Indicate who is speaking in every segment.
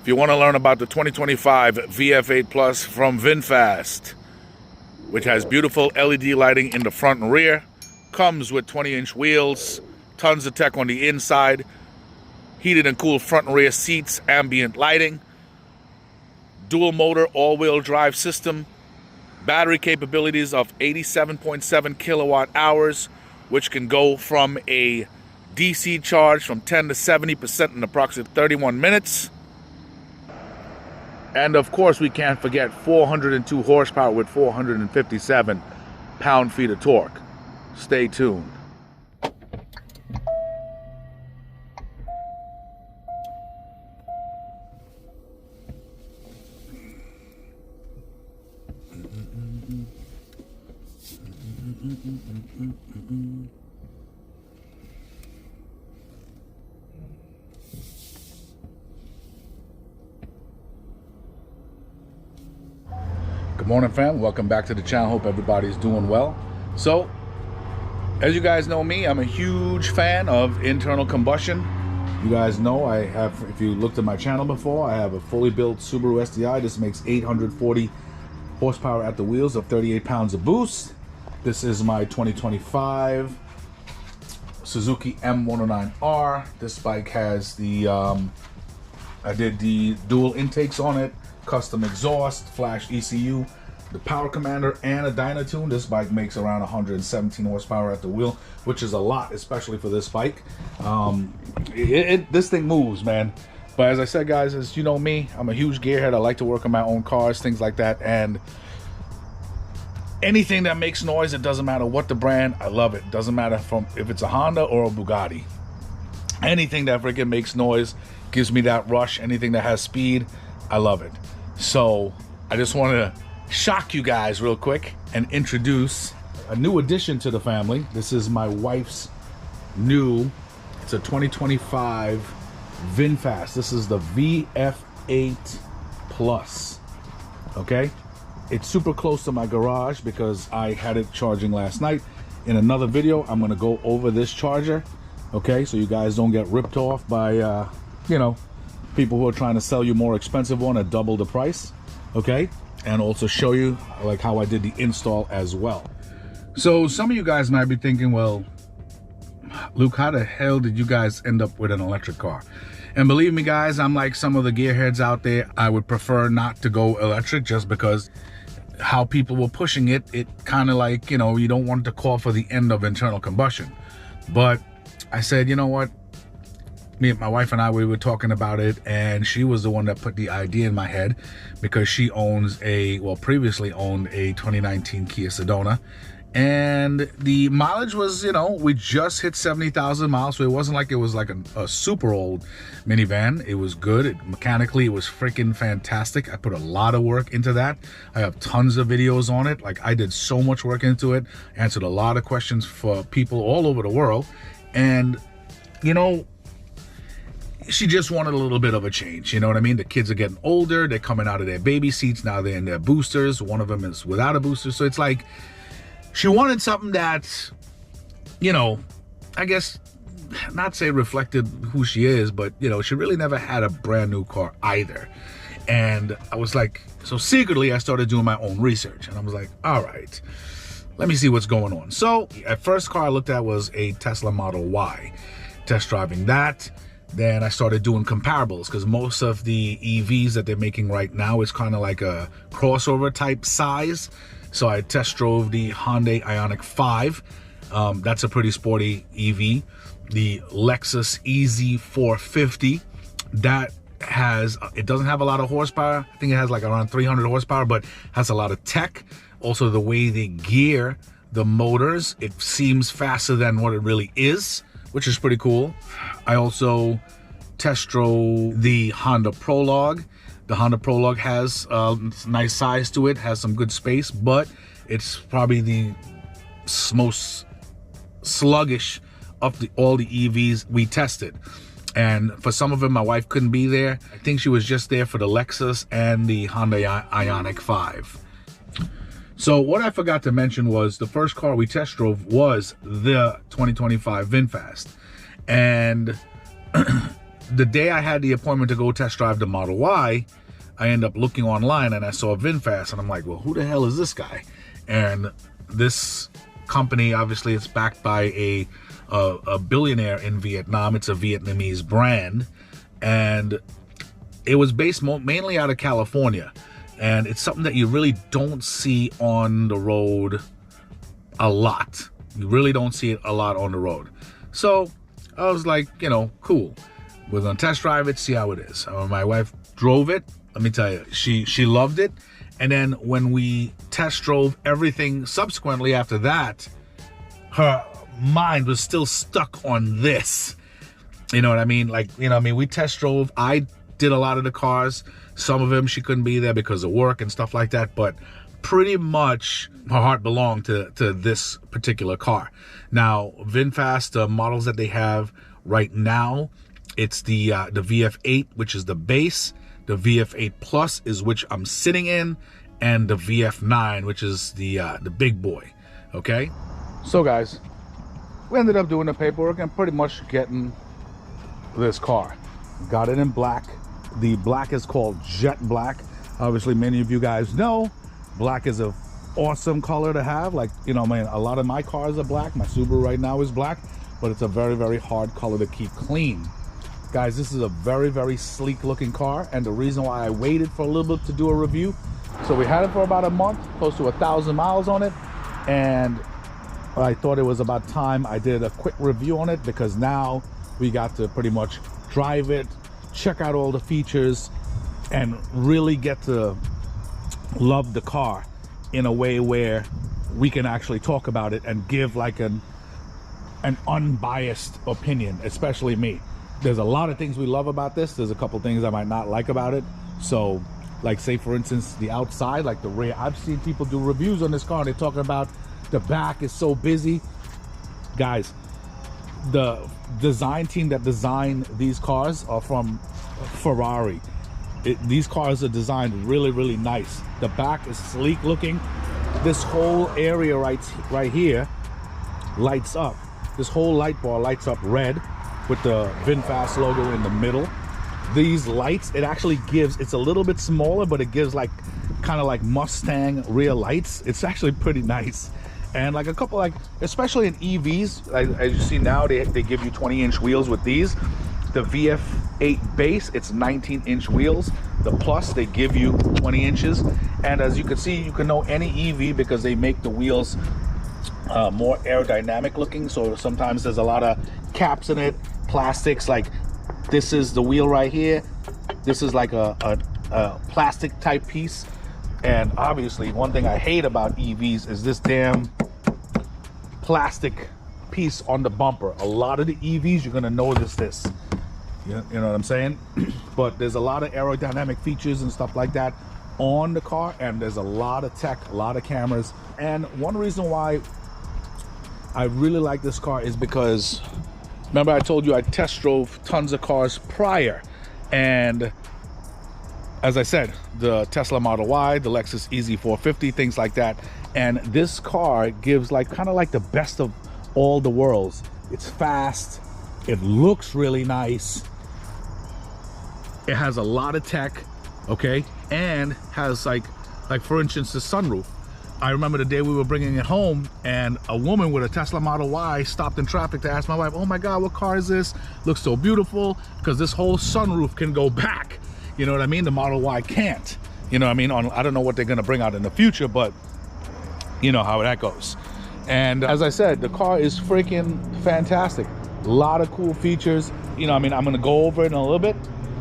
Speaker 1: you want to learn about the 2025 VF8 Plus from Vinfast, which has beautiful LED lighting in the front and rear, comes with 20-inch wheels, tons of tech on the inside, heated and cooled front and rear seats, ambient lighting, dual motor all-wheel drive system, battery capabilities of 87.7 kilowatt hours, which can go from a DC charge from 10 to 70% in approximately 31 minutes. And of course, we can't forget 402 horsepower with 457 pound-feet of torque. Stay tuned. Good morning, fam. Welcome back to the channel. Hope everybody's doing well. So, as you guys know me, I'm a huge fan of internal combustion. You guys know I have, if you looked at my channel before, I have a fully built Subaru STI. This makes 840 horsepower at the wheels of 38 pounds of boost. This is my 2025 Suzuki M109R. This bike has the, I did the dual intakes on it, custom exhaust, flash ECU, the power commander, and a Dynatune. This bike makes around 117 horsepower at the wheel, which is a lot, especially for this bike. This thing moves, man. But as I said, guys, as you know me, I'm a huge gearhead. I like to work on my own cars, things like that. And anything that makes noise, it doesn't matter what the brand, I love it. Doesn't matter from if it's a Honda or a Bugatti. Anything that freaking makes noise gives me that rush. Anything that has speed, I love it. So I just want to shock you guys real quick and introduce a new addition to the family. This is my wife's new, it's a 2025 Vinfast. This is the VF8 Plus. Okay, it's super close to my garage because I had it charging last night. In another video, I'm going to go over this charger, okay, so you guys don't get ripped off by you know, people who are trying to sell you more expensive one at double the price, okay? And also show you like how I did the install as well. So some of you guys might be thinking, well, Luke, how the hell did you guys end up with an electric car? And believe me, guys, I'm like some of the gearheads out there. I would prefer not to go electric just because how people were pushing it, it kind of like, you know, you don't want to call for the end of internal combustion. But I said, you know what? Me and my wife and I, we were talking about it, and she was the one that put the idea in my head because she owns a, well, previously owned a 2019 Kia Sedona, and the mileage was, you know, we just hit 70,000 miles, so it wasn't like it was like a super old minivan. It was good. Mechanically, it was freaking fantastic. I put a lot of work into that. I have tons of videos on it. Like, I did so much work into it, answered a lot of questions for people all over the world, and, you know, she just wanted a little bit of a change, you know what I mean? The kids are getting older, they're coming out of their baby seats, now they're in their boosters. One of them is without a booster, so it's like she wanted something that, you know, I guess not say reflected who she is, but, you know, she really never had a brand new car either. And I was like, so secretly I started doing my own research, and I was like, all right, let me see what's going on. So at first car I looked at was a Tesla Model Y. Test driving that. Then I started doing comparables because most of the EVs that they're making right now is kind of like a crossover type size. So I test drove the Hyundai Ioniq 5. That's a pretty sporty EV. The Lexus EZ450. That has, it doesn't have a lot of horsepower. I think it has like around 300 horsepower, but has a lot of tech. Also, the way they gear the motors, it seems faster than what it really is, which is pretty cool. I also test drove the Honda Prologue. The Honda Prologue has a nice size to it, has some good space, but it's probably the most sluggish of all the EVs we tested. And for some of them, my wife couldn't be there. I think she was just there for the Lexus and the Hyundai Ioniq 5. So what I forgot to mention was the first car we test drove was the 2025 Vinfast. And the day I had the appointment to go test drive the Model Y, I end up looking online and I saw Vinfast, and I'm like, well, who the hell is this guy? And this company, obviously, it's backed by a billionaire in Vietnam. It's a Vietnamese brand, and it was based mainly out of California. And it's something that you really don't see on the road a lot. You really don't see it a lot on the road. So I was like, you know, cool. We're gonna test drive it, see how it is. My wife drove it. Let me tell you, she loved it. And then when we test drove everything subsequently after that, her mind was still stuck on this. You know what I mean? Like, you know what I mean? We test drove. I did a lot of the cars. Some of them she couldn't be there because of work and stuff like that. But pretty much her heart belonged to this particular car. Now, VinFast, the models that they have right now, it's the VF8, which is the base. The VF8 Plus is which I'm sitting in, and the VF9, which is the big boy. Okay. So guys, we ended up doing the paperwork and pretty much getting this car. Got it in black. The black is called Jet Black. Obviously, many of you guys know black is an awesome color to have. Like, you know, man, a lot of my cars are black. My Subaru right now is black, but it's a very, very hard color to keep clean. Guys, this is a very, very sleek looking car, and the reason why I waited for a little bit to do a review, so we had it for about a month, close to 1,000 miles on it, and I thought it was about time I did a quick review on it, because now we got to pretty much drive it, check out all the features, and really get to love the car in a way where we can actually talk about it and give like an unbiased opinion, especially me. There's a lot of things we love about this. There's a couple things I might not like about it. So, like, say for instance, the outside, like the rear. I've seen people do reviews on this car and they're talking about the back is so busy. Guys, the design team that designed these cars are from Ferrari. These cars are designed really, really nice. The back is sleek looking. This whole area right here lights up. This whole light bar lights up red with the VinFast logo in the middle. These lights, it actually gives, it's a little bit smaller, but it gives like kind of like Mustang rear lights. It's actually pretty nice. And like a couple, like especially in EVs, as you see now, they give you 20-inch wheels with these. The VF8 base, it's 19-inch wheels. The Plus, they give you 20 inches. And as you can see, you can know any EV because they make the wheels more aerodynamic looking. So sometimes there's a lot of caps in it, plastics. Like this is the wheel right here. This is like a plastic type piece. And obviously one thing I hate about EVs is this damn plastic piece on the bumper. A lot of the EVs, you're gonna notice this. You know what I'm saying? But there's a lot of aerodynamic features and stuff like that on the car, and there's a lot of tech, a lot of cameras. And one reason why I really like this car is because, remember I told you I test drove tons of cars prior, and as I said, the Tesla Model Y, the Lexus EZ450, things like that. And this car gives like kind of like the best of all the worlds. It's fast, it looks really nice, it has a lot of tech, okay, and has like for instance the sunroof. I remember the day we were bringing it home, and a woman with a Tesla Model Y stopped in traffic to ask my wife, oh my God, what car is this? Looks so beautiful, because this whole sunroof can go back. You know what I mean? The Model Y can't. You know what I mean? I don't know what they're gonna bring out in the future, but you know how that goes. And as I said, the car is freaking fantastic. A lot of cool features. You know, I mean, I'm gonna go over it in a little bit,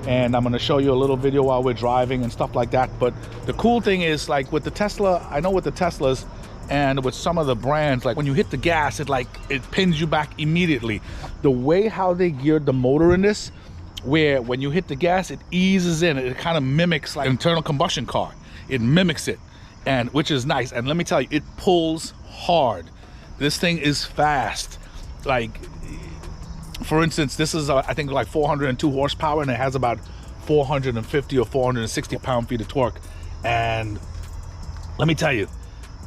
Speaker 1: and I'm gonna show you a little video while we're driving and stuff like that. But the cool thing is, like with the Tesla, I know with the Teslas and with some of the brands, like when you hit the gas, it pins you back immediately. The way how they geared the motor in this, where when you hit the gas, it eases in. It kind of mimics like an internal combustion car. It mimics it, and which is nice. And let me tell you, it pulls hard. This thing is fast. Like, for instance, this is I think like 402 horsepower, and it has about 450 or 460 pound-feet of torque. And let me tell you,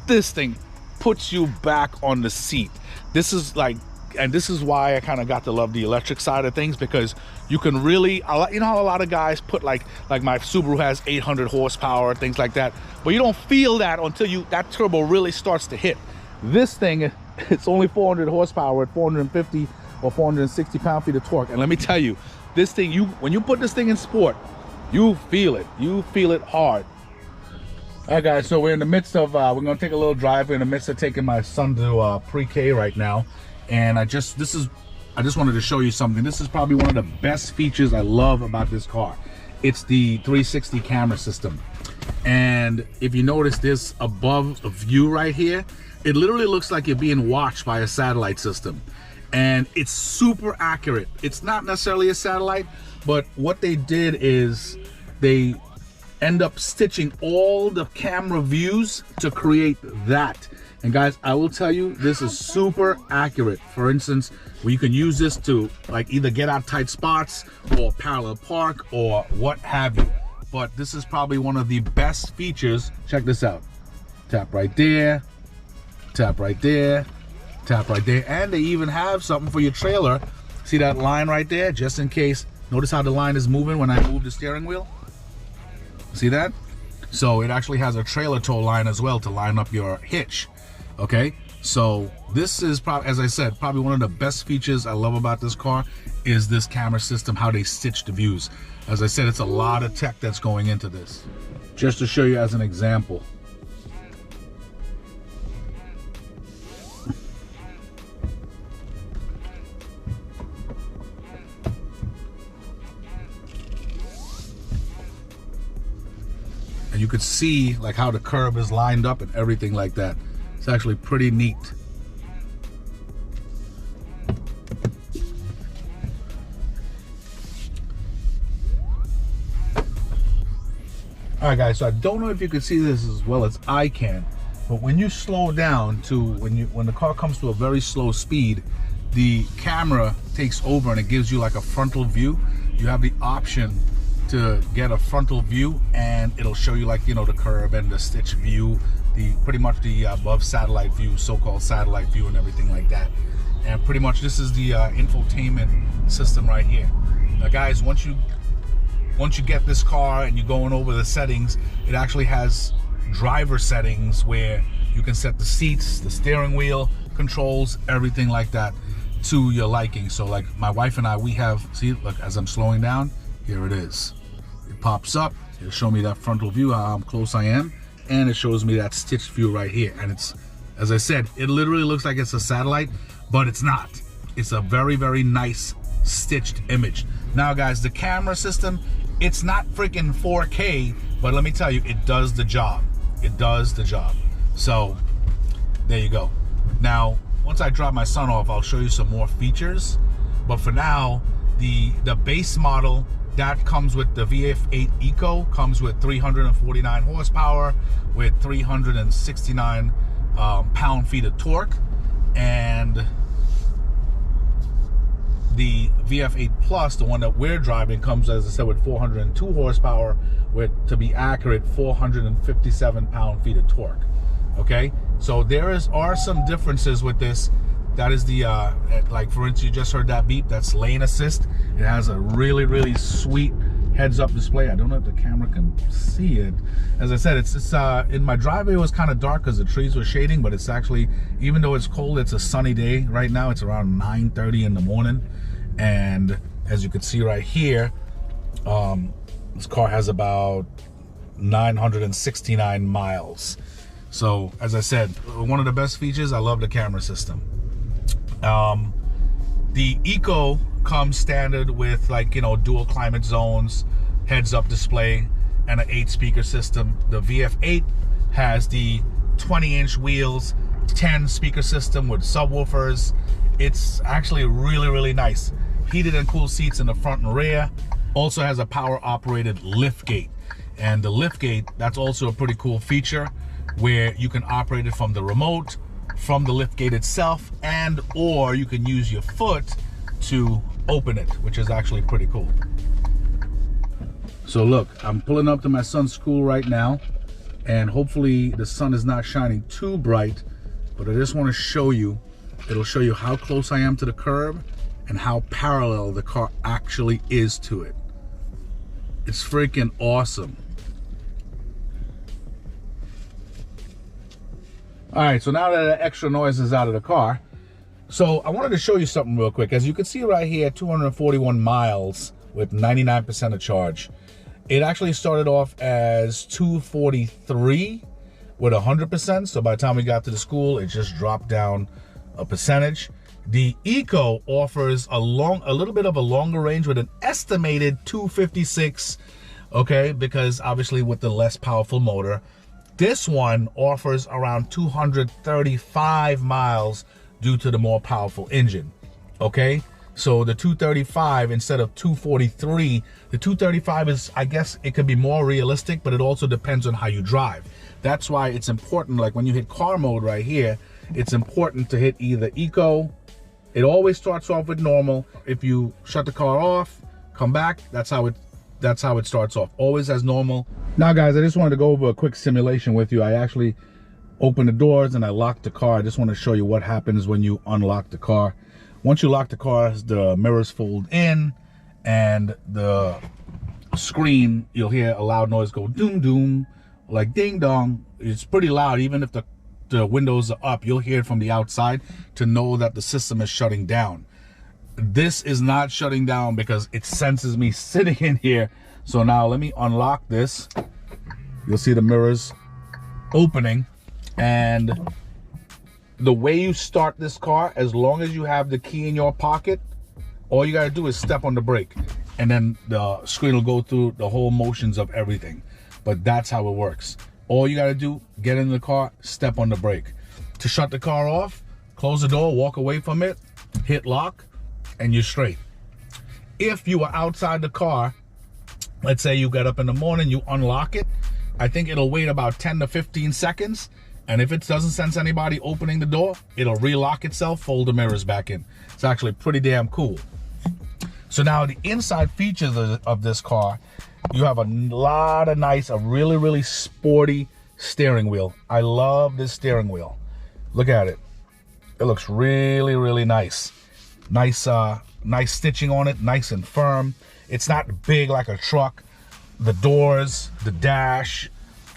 Speaker 1: this thing puts you back on the seat. This is like and this is why I kind of got to love the electric side of things, because you can really, you know how a lot of guys put like my Subaru has 800 horsepower, things like that, but you don't feel that until that turbo really starts to hit. This thing, it's only 400 horsepower at 450 or 460 pound-feet of torque. And let me tell you, this thing, when you put this thing in sport, you feel it hard. All right, guys, so we're in the midst of, we're gonna take a little drive. We're in the midst of taking my son to pre-K right now. And I just wanted to show you something. This is probably one of the best features I love about this car. It's the 360 camera system. And if you notice this above view right here, it literally looks like you're being watched by a satellite system. And it's super accurate. It's not necessarily a satellite, but what they did is they end up stitching all the camera views to create that. And guys, I will tell you, this is super accurate. For instance, where you can use this to like either get out tight spots or parallel park or what have you. But this is probably one of the best features. Check this out. Tap right there, tap right there, tap right there. And they even have something for your trailer. See that line right there? Just in case. Notice how the line is moving when I move the steering wheel? See that? So it actually has a trailer tow line as well to line up your hitch. Okay, so this is probably, as I said, probably one of the best features I love about this car is this camera system, how they stitch the views. As I said, it's a lot of tech that's going into this. Just to show you as an example. And you could see like how the curb is lined up and everything like that. It's actually pretty neat. All right, guys, so I don't know if you can see this as well as I can, but when you slow down to when the car comes to a very slow speed, the camera takes over and it gives you like a frontal view. You have the option to get a frontal view and it'll show you like, you know, the curb and the stitch view, pretty much the above satellite view, so-called satellite view and everything like that. And pretty much this is the infotainment system right here. Now guys, once you get this car and you're going over the settings, it actually has driver settings where you can set the seats, the steering wheel controls, everything like that to your liking. So like my wife and I, we have, see, look, as I'm slowing down, here it is. It pops up, it'll show me that frontal view, how close I am, and it shows me that stitched view right here. And it's, as I said, it literally looks like it's a satellite, but it's not. It's a very, very nice stitched image. Now guys, the camera system, it's not freaking 4K, but let me tell you, it does the job. It does the job. So there you go. Now, once I drop my son off, I'll show you some more features. But for now, the base model that comes with the VF8 Eco comes with 349 horsepower with 369 pound-feet of torque, and the VF8 Plus, the one that we're driving, comes, as I said, with 402 horsepower with, to be accurate, 457 pound-feet of torque. Okay, so are some differences with this. That is the like, for instance, you just heard that beep. That's lane assist. It has a really, really sweet heads-up display. I don't know if the camera can see it. As I said, it's in my driveway, it was kind of dark because the trees were shading, but it's actually, even though it's cold, it's a sunny day right now. It's around 9:30 in the morning, and as you can see right here, this car has about 969 miles. So as I said, one of the best features, I love the camera system. The Eco comes standard with, like, you know, dual climate zones, heads-up display, and an 8-speaker system. The VF8 has the 20-inch wheels, 10-speaker system with subwoofers. It's actually really, really nice. Heated and cooled seats in the front and rear. Also has a power-operated lift gate. And the lift gate, that's also a pretty cool feature where you can operate it from the remote, from the lift gate itself, and or you can use your foot to open it, which is actually pretty cool. So look, I'm pulling up to my son's school right now, and hopefully the sun is not shining too bright, but I just want to show you It'll show you how close I am to the curb and how parallel the car actually is to it. It's freaking awesome. All right, so now that the extra noise is out of the car, so I wanted to show you something real quick. As you can see right here, 241 miles with 99% of charge. It actually started off as 243 with 100%. So by the time we got to the school, it just dropped down a percentage. The Eco offers a little bit of a longer range with an estimated 256, okay, because obviously with the less powerful motor. This one offers around 235 miles due to the more powerful engine, okay? So the 235 instead of 243, the 235 is, I guess it could be more realistic, but it also depends on how you drive. That's why it's important, like when you hit car mode right here, it's important to hit either Eco. It always starts off with normal. If you shut the car off, come back, that's how it starts off, always as normal. Now guys, I just wanted to go over a quick simulation with you. I actually opened the doors and I locked the car. I just want to show you what happens when you unlock the car. Once you lock the car, the mirrors fold in and the screen, you'll hear a loud noise go doom doom, like ding dong. It's pretty loud. Even if the windows are up, you'll hear it from the outside to know that the system is shutting down. This is not shutting down because it senses me sitting in here. So now let me unlock this. You'll see the mirrors opening, and the way you start this car, as long as you have the key in your pocket, all you gotta do is step on the brake, and then the screen will go through the whole motions of everything. But that's how it works. All you gotta do, get in the car, step on the brake. To shut the car off, close the door, walk away from it, hit lock, and you're straight. If you are outside the car, let's say you get up in the morning, you unlock it, I think it'll wait about 10 to 15 seconds. And if it doesn't sense anybody opening the door, it'll relock itself, fold the mirrors back in. It's actually pretty damn cool. So now the inside features of this car, you have a lot of nice, a really, really sporty steering wheel. I love this steering wheel. Look at it. It looks really, really nice. Nice stitching on it, nice and firm. It's not big like a truck. The doors, the dash,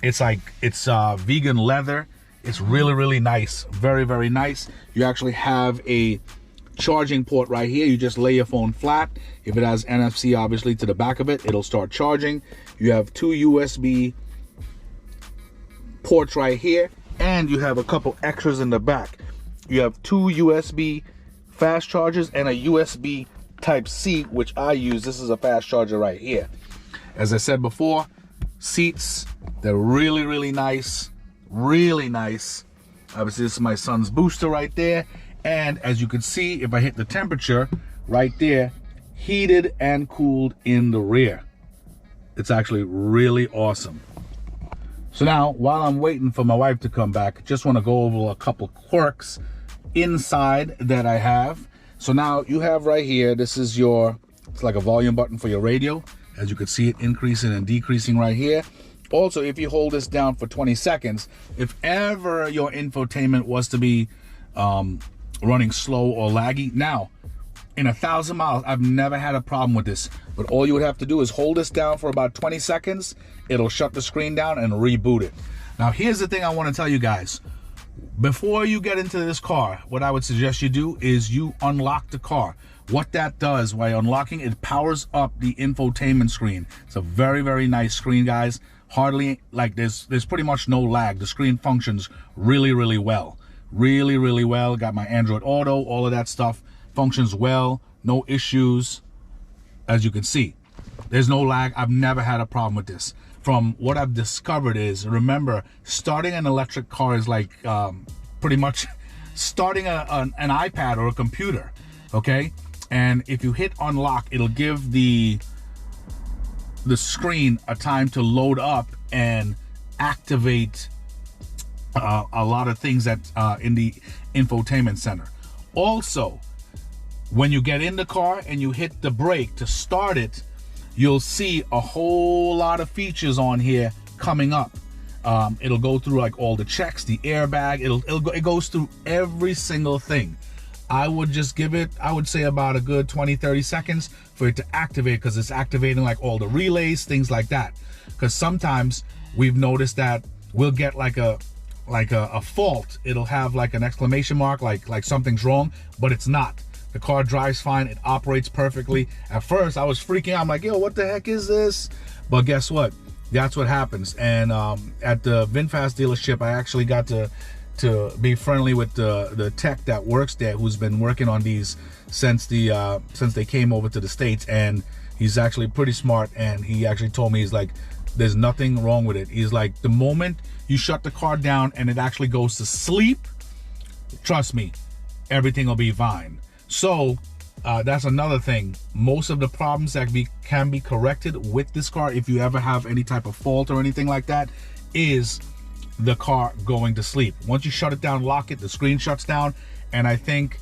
Speaker 1: it's vegan leather. It's really, really nice. Very, very nice. You actually have a charging port right here. You just lay your phone flat. If it has NFC, obviously, to the back of it, it'll start charging. You have 2 USB ports right here, and you have a couple extras in the back. You have 2 USB fast chargers and a USB Type-C, which I use. This is a fast charger right here. As I said before, seats, they're really, really nice. Really nice. Obviously, this is my son's booster right there. And as you can see, if I hit the temperature right there, heated and cooled in the rear. It's actually really awesome. So now, while I'm waiting for my wife to come back, just want to go over a couple quirks inside that I have. So now you have right here, this is it's like a volume button for your radio. As you can see it increasing and decreasing right here. Also, if you hold this down for 20 seconds, if ever your infotainment was to be running slow or laggy, now, in 1,000 miles, I've never had a problem with this. But all you would have to do is hold this down for about 20 seconds. It'll shut the screen down and reboot it. Now, here's the thing I want to tell you guys. Before you get into this car, what I would suggest you do is you unlock the car. What that does by unlocking, it powers up the infotainment screen. It's a very, very nice screen, guys. Hardly, like, there's pretty much no lag. The screen functions really, really well. Really, really well. Got my Android Auto, all of that stuff functions well. No issues. As you can see, there's no lag. I've never had a problem with this. From what I've discovered is, remember, starting an electric car is like pretty much starting an iPad or a computer, okay? And if you hit unlock, it'll give the screen a time to load up and activate a lot of things that in the infotainment center. Also, when you get in the car and you hit the brake to start it, you'll see a whole lot of features on here coming up. It'll go through like all the checks, the airbag, it goes through every single thing. I would just give it, I would say about a good 20-30 seconds for it to activate, because it's activating like all the relays, things like that. Because sometimes we've noticed that we'll get like a fault. It'll have like an exclamation mark, like something's wrong, but it's not. The car drives fine, it operates perfectly. At first I was freaking out, I'm like, yo, what the heck is this? But guess what? That's what happens. And at the Vinfast dealership, I actually got to be friendly with the tech that works there, who's been working on these since they came over to the States, and he's actually pretty smart. And he actually told me, he's like, there's nothing wrong with it. He's like, the moment you shut the car down and it actually goes to sleep, trust me, everything will be fine. So that's another thing. Most of the problems that can be corrected with this car, if you ever have any type of fault or anything like that, is the car going to sleep. Once you shut it down, lock it, the screen shuts down. And I think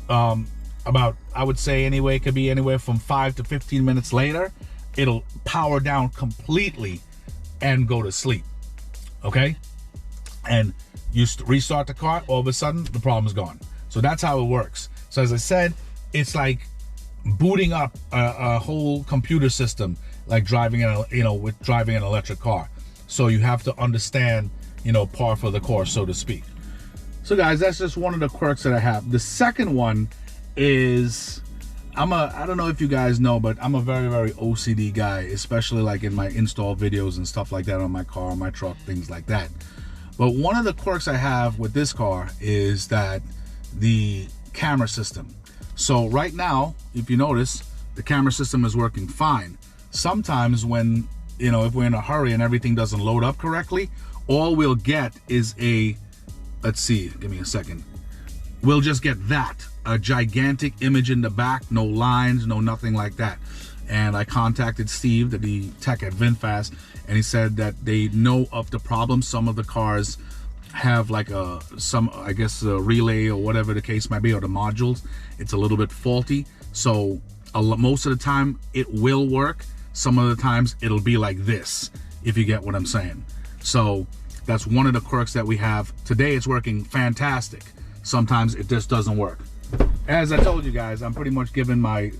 Speaker 1: about, I would say anyway, it could be anywhere from 5 to 15 minutes later, it'll power down completely and go to sleep. Okay? And you restart the car, all of a sudden the problem is gone. So that's how it works. So as I said, it's like booting up a whole computer system, like driving driving an electric car. So you have to understand, par for the course, so to speak. So guys, that's just one of the quirks that I have. The second one is, I don't know if you guys know, but I'm a very, very OCD guy, especially like in my install videos and stuff like that on my car, my truck, things like that. But one of the quirks I have with this car is that the camera system. So right now, if you notice, the camera system is working fine. Sometimes when, if we're in a hurry and everything doesn't load up correctly, all we'll get is let's see, give me a second. We'll just get a gigantic image in the back, no lines, no nothing like that. And I contacted Steve, the tech at Vinfast, and he said that they know of the problem. Some of the cars have like a relay or whatever the case might be, or the modules, it's a little bit faulty. So most of the time it will work. Some of the times it'll be like this, if you get what I'm saying. So that's one of the quirks that we have. Today it's working fantastic. Sometimes it just doesn't work. As I told you guys, I'm pretty much giving my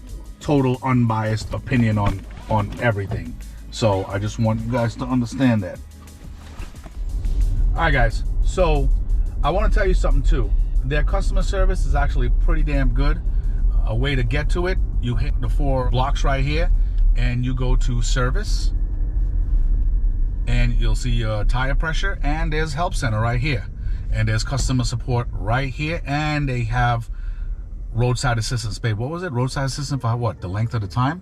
Speaker 1: total unbiased opinion on everything. So I just want you guys to understand that. All right guys, so I want to tell you something too. Their customer service is actually pretty damn good. A way to get to it, you hit the 4 blocks right here and you go to service, and you'll see your tire pressure, and there's help center right here, and there's customer support right here, and they have roadside assistance. Babe, what was it? Roadside assistance for what? The length of the time?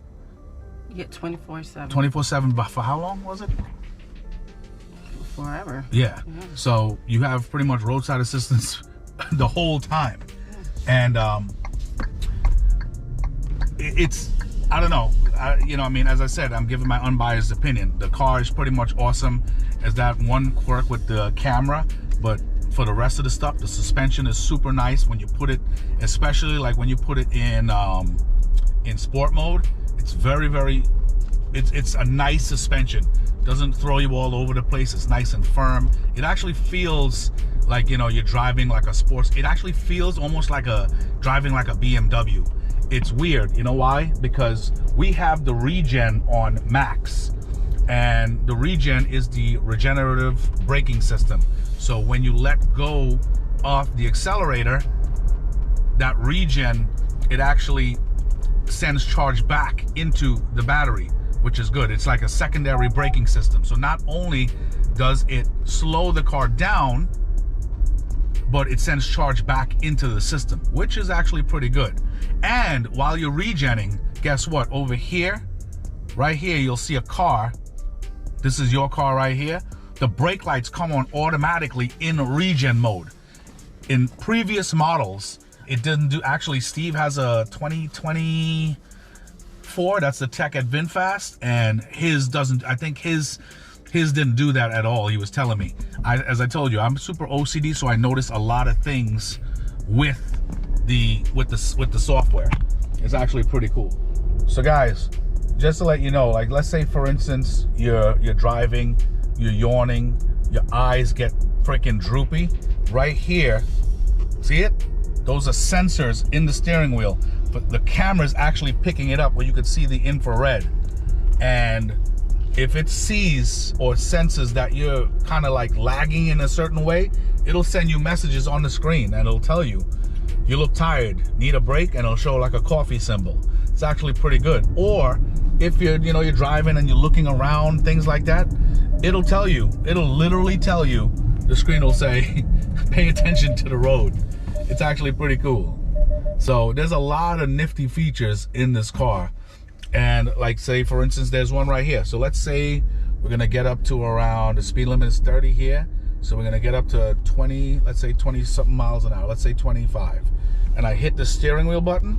Speaker 2: Yeah, 24/7.
Speaker 1: 24/7, but for how long was it?
Speaker 2: Forever.
Speaker 1: Yeah. So you have pretty much roadside assistance the whole time. And it's, I don't know, as I said, I'm giving my unbiased opinion. The car is pretty much awesome. As that one quirk with the camera, but for the rest of the stuff, the suspension is super nice when you put it, especially like when you put it in sport mode. It's very, very, it's a nice suspension. Doesn't throw you all over the place. It's nice and firm. It actually feels like, you're driving like a sports. It actually feels almost like driving like a BMW. It's weird. You know why? Because we have the regen on max, and the regen is the regenerative braking system. So when you let go of the accelerator, that regen, it actually sends charge back into the battery, which is good. It's like a secondary braking system. So not only does it slow the car down, but it sends charge back into the system, which is actually pretty good. And while you're regenning, guess what? Over here, right here, you'll see a car. This is your car right here. The brake lights come on automatically in regen mode. In previous models, it didn't do. Actually, Steve has a 2024. That's the tech at Vinfast, and his doesn't. I think his didn't do that at all. He was telling me. As I told you, I'm super OCD, so I notice a lot of things with the software. It's actually pretty cool. So guys, just to let you know, like let's say for instance you're driving, you're yawning, your eyes get freaking droopy. Right here, see it? those are sensors in the steering wheel, but the camera's actually picking it up where you could see the infrared. And if it sees or senses that you're kind of like lagging in a certain way, it'll send you messages on the screen and it'll tell you, you look tired, need a break, and it'll show like a coffee symbol. It's actually pretty good. Or if you're, you know, you're driving and you're looking around, things like that, it'll tell you, it'll literally tell you, the screen will say, pay attention to the road. It's actually pretty cool. So there's a lot of nifty features in this car. And like, say for instance, there's one right here. So let's say we're gonna get up to around, the speed limit is 30 here. So we're gonna get up to 20, let's say 20 something miles an hour, let's say 25. And I hit the steering wheel button,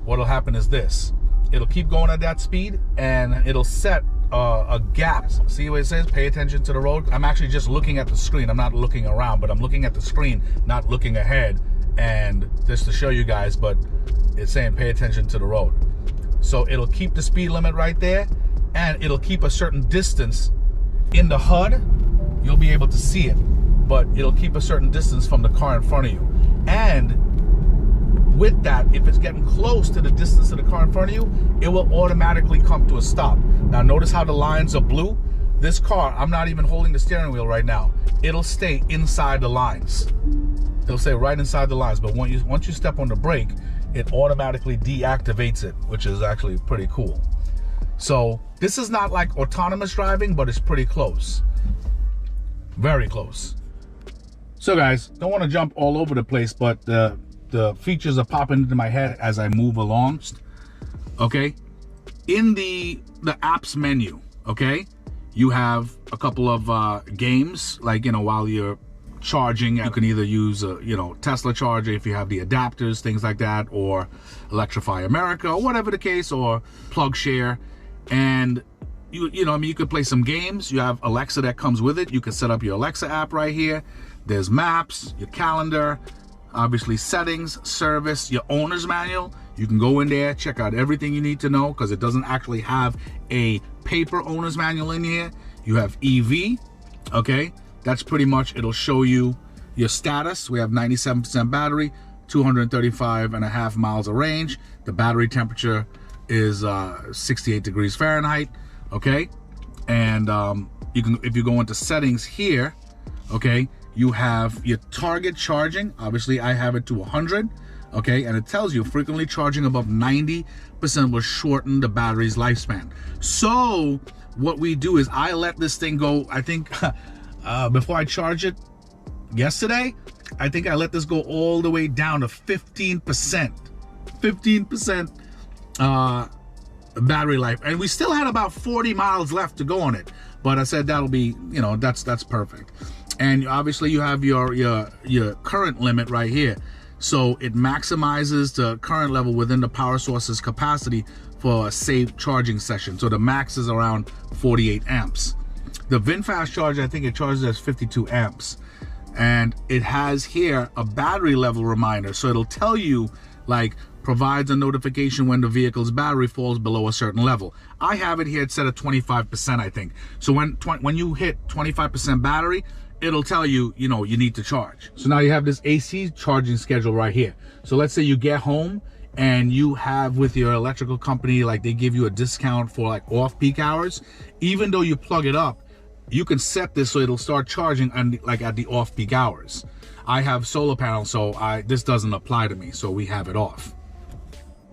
Speaker 1: what'll happen is this. It'll keep going at that speed and it'll set a gap. See what it says? Pay attention to the road. I'm actually just looking at the screen. I'm not looking around, but I'm looking at the screen, not looking ahead. And just to show you guys, but it's saying pay attention to the road. So it'll keep the speed limit right there, and it'll keep a certain distance in the HUD. You'll be able to see it, but it'll keep a certain distance from the car in front of you. And with that, if it's getting close to the distance of the car in front of you, it will automatically come to a stop. Now notice how the lines are blue. This car, I'm not even holding the steering wheel right now. It'll stay inside the lines. It'll stay right inside the lines, but once you step on the brake, it automatically deactivates it, which is actually pretty cool. So this is not like autonomous driving, but it's pretty close. Very close. So guys, don't want to jump all over the place, but the features are popping into my head as I move along. Okay, in the apps menu, okay, you have a couple of games, like, you know, while you're charging, you can either use a, you know, Tesla charger if you have the adapters, things like that, or Electrify America, or whatever the case, or plug share. And you know, I mean, you could play some games. You have Alexa that comes with it. You can set up your Alexa app right here. There's maps, your calendar, obviously settings, service, your owner's manual. You can go in there, check out everything you need to know, because it doesn't actually have a paper owner's manual in here. You have EV, okay? That's pretty much, it'll show you your status. We have 97% battery, 235.5 miles of range. The battery temperature is 68 degrees Fahrenheit, okay? And you can, if you go into settings here, okay, you have your target charging. Obviously, I have it to 100, okay? And it tells you frequently charging above 90% will shorten the battery's lifespan. So what we do is I let this thing go, I think, before I charge it yesterday, I think I let this go all the way down to 15%. 15% battery life. And we still had about 40 miles left to go on it. But I said that'll be, you know, that's perfect. And obviously you have your current limit right here. So it maximizes the current level within the power source's capacity for a safe charging session. So the max is around 48 amps. The Vinfast charger, I think it charges as 52 amps. And it has here a battery level reminder. So it'll tell you, like, provides a notification when the vehicle's battery falls below a certain level. I have it here, it's set at 25%, I think. So when you hit 25% battery, it'll tell you, you know, you need to charge. So now you have this AC charging schedule right here. So let's say you get home and you have with your electrical company, like they give you a discount for like off-peak hours. Even though you plug it up, you can set this so it'll start charging on, like at the off-peak hours. I have solar panels, so this doesn't apply to me, so we have it off.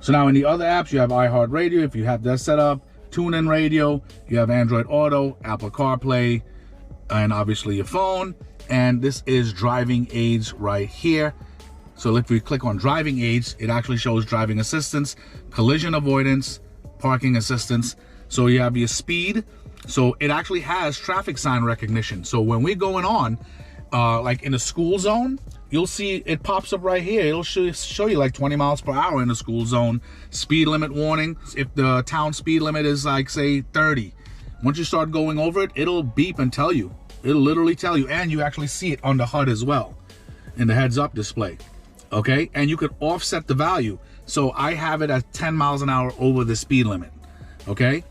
Speaker 1: So now in the other apps, you have iHeartRadio, if you have that set up, TuneIn Radio, you have Android Auto, Apple CarPlay, and obviously your phone. And this is driving aids right here. So if we click on driving aids, it actually shows driving assistance, collision avoidance, parking assistance. So you have your speed. So it actually has traffic sign recognition. So when we're going on, like in a school zone, you'll see it pops up right here. It'll show you like 20 miles per hour in the school zone. Speed limit warning. If the town speed limit is like, say, 30, once you start going over it, it'll beep and tell you. It'll literally tell you, and you actually see it on the HUD as well, in the heads-up display. Okay, and you could offset the value. So I have it at 10 miles an hour over the speed limit. Okay.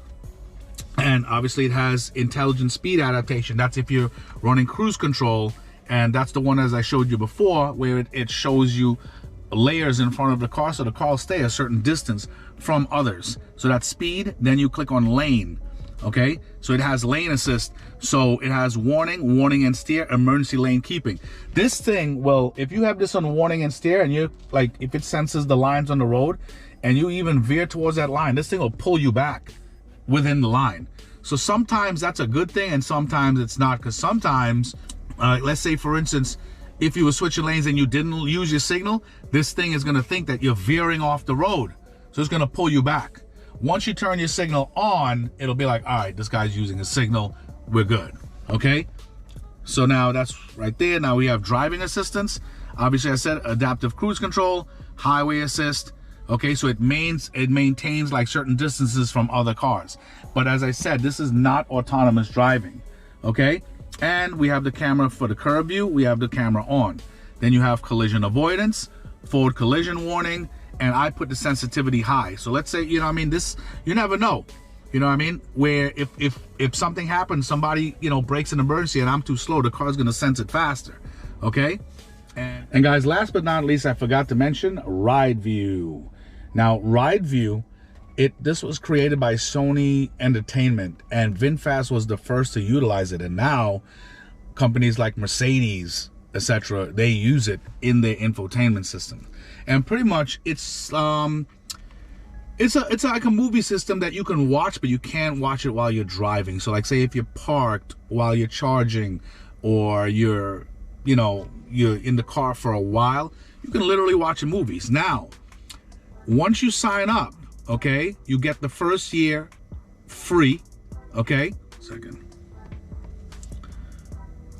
Speaker 1: And obviously it has intelligent speed adaptation. That's if you're running cruise control And that's the one, as I showed you before, where it shows you layers in front of the car, so the car will stay a certain distance from others. So that's speed, then you click on lane, okay? So it has lane assist, so it has warning, warning and steer, emergency lane keeping. This thing, well, if you have this on warning and steer, and you like, if it senses the lines on the road, and you even veer towards that line, this thing will pull you back within the line. So sometimes that's a good thing, and sometimes it's not, because sometimes, let's say for instance, if you were switching lanes and you didn't use your signal, this thing is gonna think that you're veering off the road. So it's gonna pull you back. Once you turn your signal on, it'll be like, all right, this guy's using a signal, we're good, okay? So now that's right there. Now we have driving assistance. Obviously I said adaptive cruise control, highway assist, okay? So it maintains like certain distances from other cars. But as I said, this is not autonomous driving, okay? And we have the camera for the curb view. We have the camera on. Then you have collision avoidance, forward collision warning, and I put the sensitivity high. So let's say, you know what I mean, this, you never know, you know what I mean, where if something happens, somebody, you know, breaks an emergency and I'm too slow, the car's gonna sense it faster, okay? And guys, last but not least, I forgot to mention ride view. Now, ride view, this was created by Sony Entertainment, and Vinfast was the first to utilize it. And now companies like Mercedes, etc., they use it in their infotainment system. And pretty much it's like a movie system that you can watch, but you can't watch it while you're driving. So like, say if you're parked while you're charging, or you're in the car for a while, you can literally watch movies. Now, once you sign up, okay, you get the first year free, okay? Second.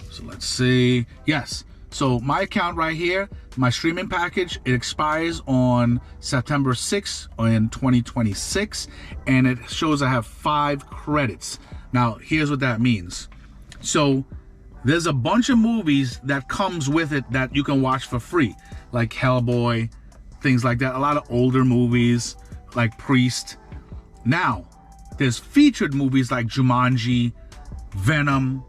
Speaker 1: So let's see. Yes. So my account right here, my streaming package, it expires on September 6th in 2026, and it shows I have 5 credits. Now, here's what that means. So there's a bunch of movies that comes with it that you can watch for free, like Hellboy, things like that. A lot of older movies, like Priest. Now, there's featured movies like Jumanji, Venom,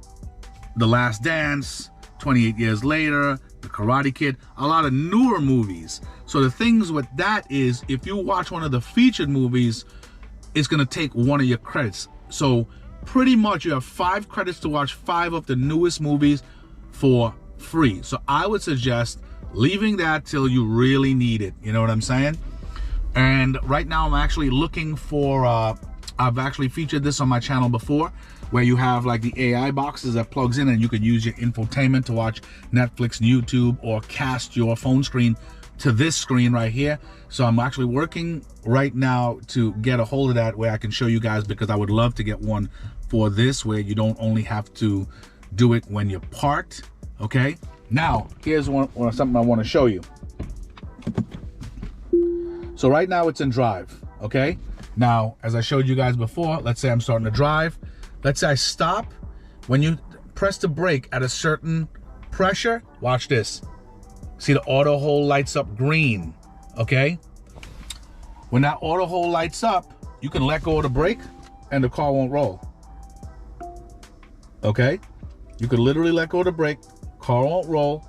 Speaker 1: The Last Dance, 28 Years Later, The Karate Kid, a lot of newer movies. So the things with that is, if you watch one of the featured movies, it's gonna take one of your credits. So pretty much you have 5 credits to watch 5 of the newest movies for free. So I would suggest leaving that till you really need it. You know what I'm saying? And right now I'm actually looking for, I've actually featured this on my channel before, where you have like the AI boxes that plugs in and you can use your infotainment to watch Netflix, YouTube, or cast your phone screen to this screen right here. So I'm actually working right now to get a hold of that, where I can show you guys, because I would love to get one for this, where you don't only have to do it when you're parked, okay? Now, here's something I want to show you. So right now it's in drive, okay? Now, as I showed you guys before, let's say I'm starting to drive. Let's say I stop. When you press the brake at a certain pressure, watch this. See the auto hold lights up green, okay? When that auto hold lights up, you can let go of the brake and the car won't roll, okay? You could literally let go of the brake, car won't roll.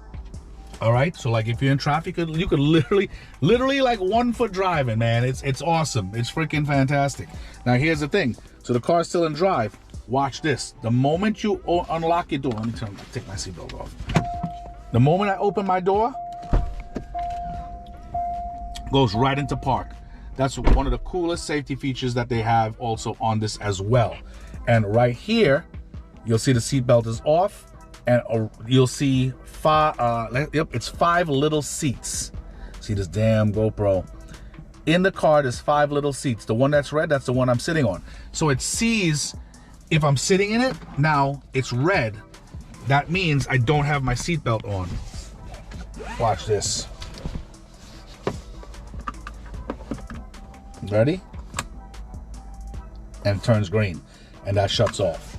Speaker 1: All right, so like if you're in traffic, you could literally like 1 foot driving, man. It's awesome. It's freaking fantastic. Now here's the thing. So the car's still in drive. Watch this. The moment you unlock your door, let me take my seatbelt off. The moment I open my door, goes right into park. That's one of the coolest safety features that they have also on this as well. And right here, you'll see the seatbelt is off, and you'll see 5, it's 5 little seats. See this damn GoPro. In the car, there's 5 little seats. The one that's red, that's the one I'm sitting on. So it sees if I'm sitting in it. Now it's red. That means I don't have my seatbelt on. Watch this. Ready? And it turns green, and that shuts off.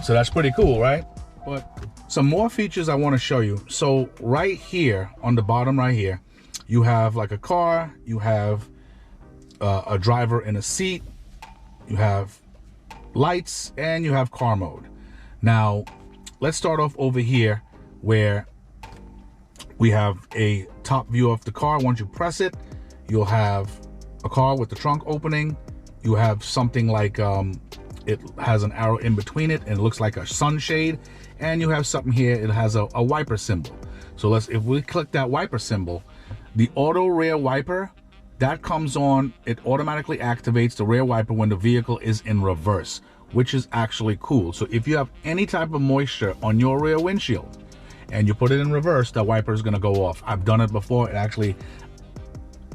Speaker 1: So that's pretty cool, right? But some more features I want to show you. So right here on the bottom right here, you have like a car, you have a driver in a seat, you have lights, and you have car mode. Now let's start off over here where we have a top view of the car. Once you press it, you'll have a car with the trunk opening. You have something like, it has an arrow in between it and it looks like a sunshade. And you have something here, it has a wiper symbol. So if we click that wiper symbol, the auto rear wiper, that comes on, it automatically activates the rear wiper when the vehicle is in reverse, which is actually cool. So if you have any type of moisture on your rear windshield and you put it in reverse, that wiper is gonna go off. I've done it before. It actually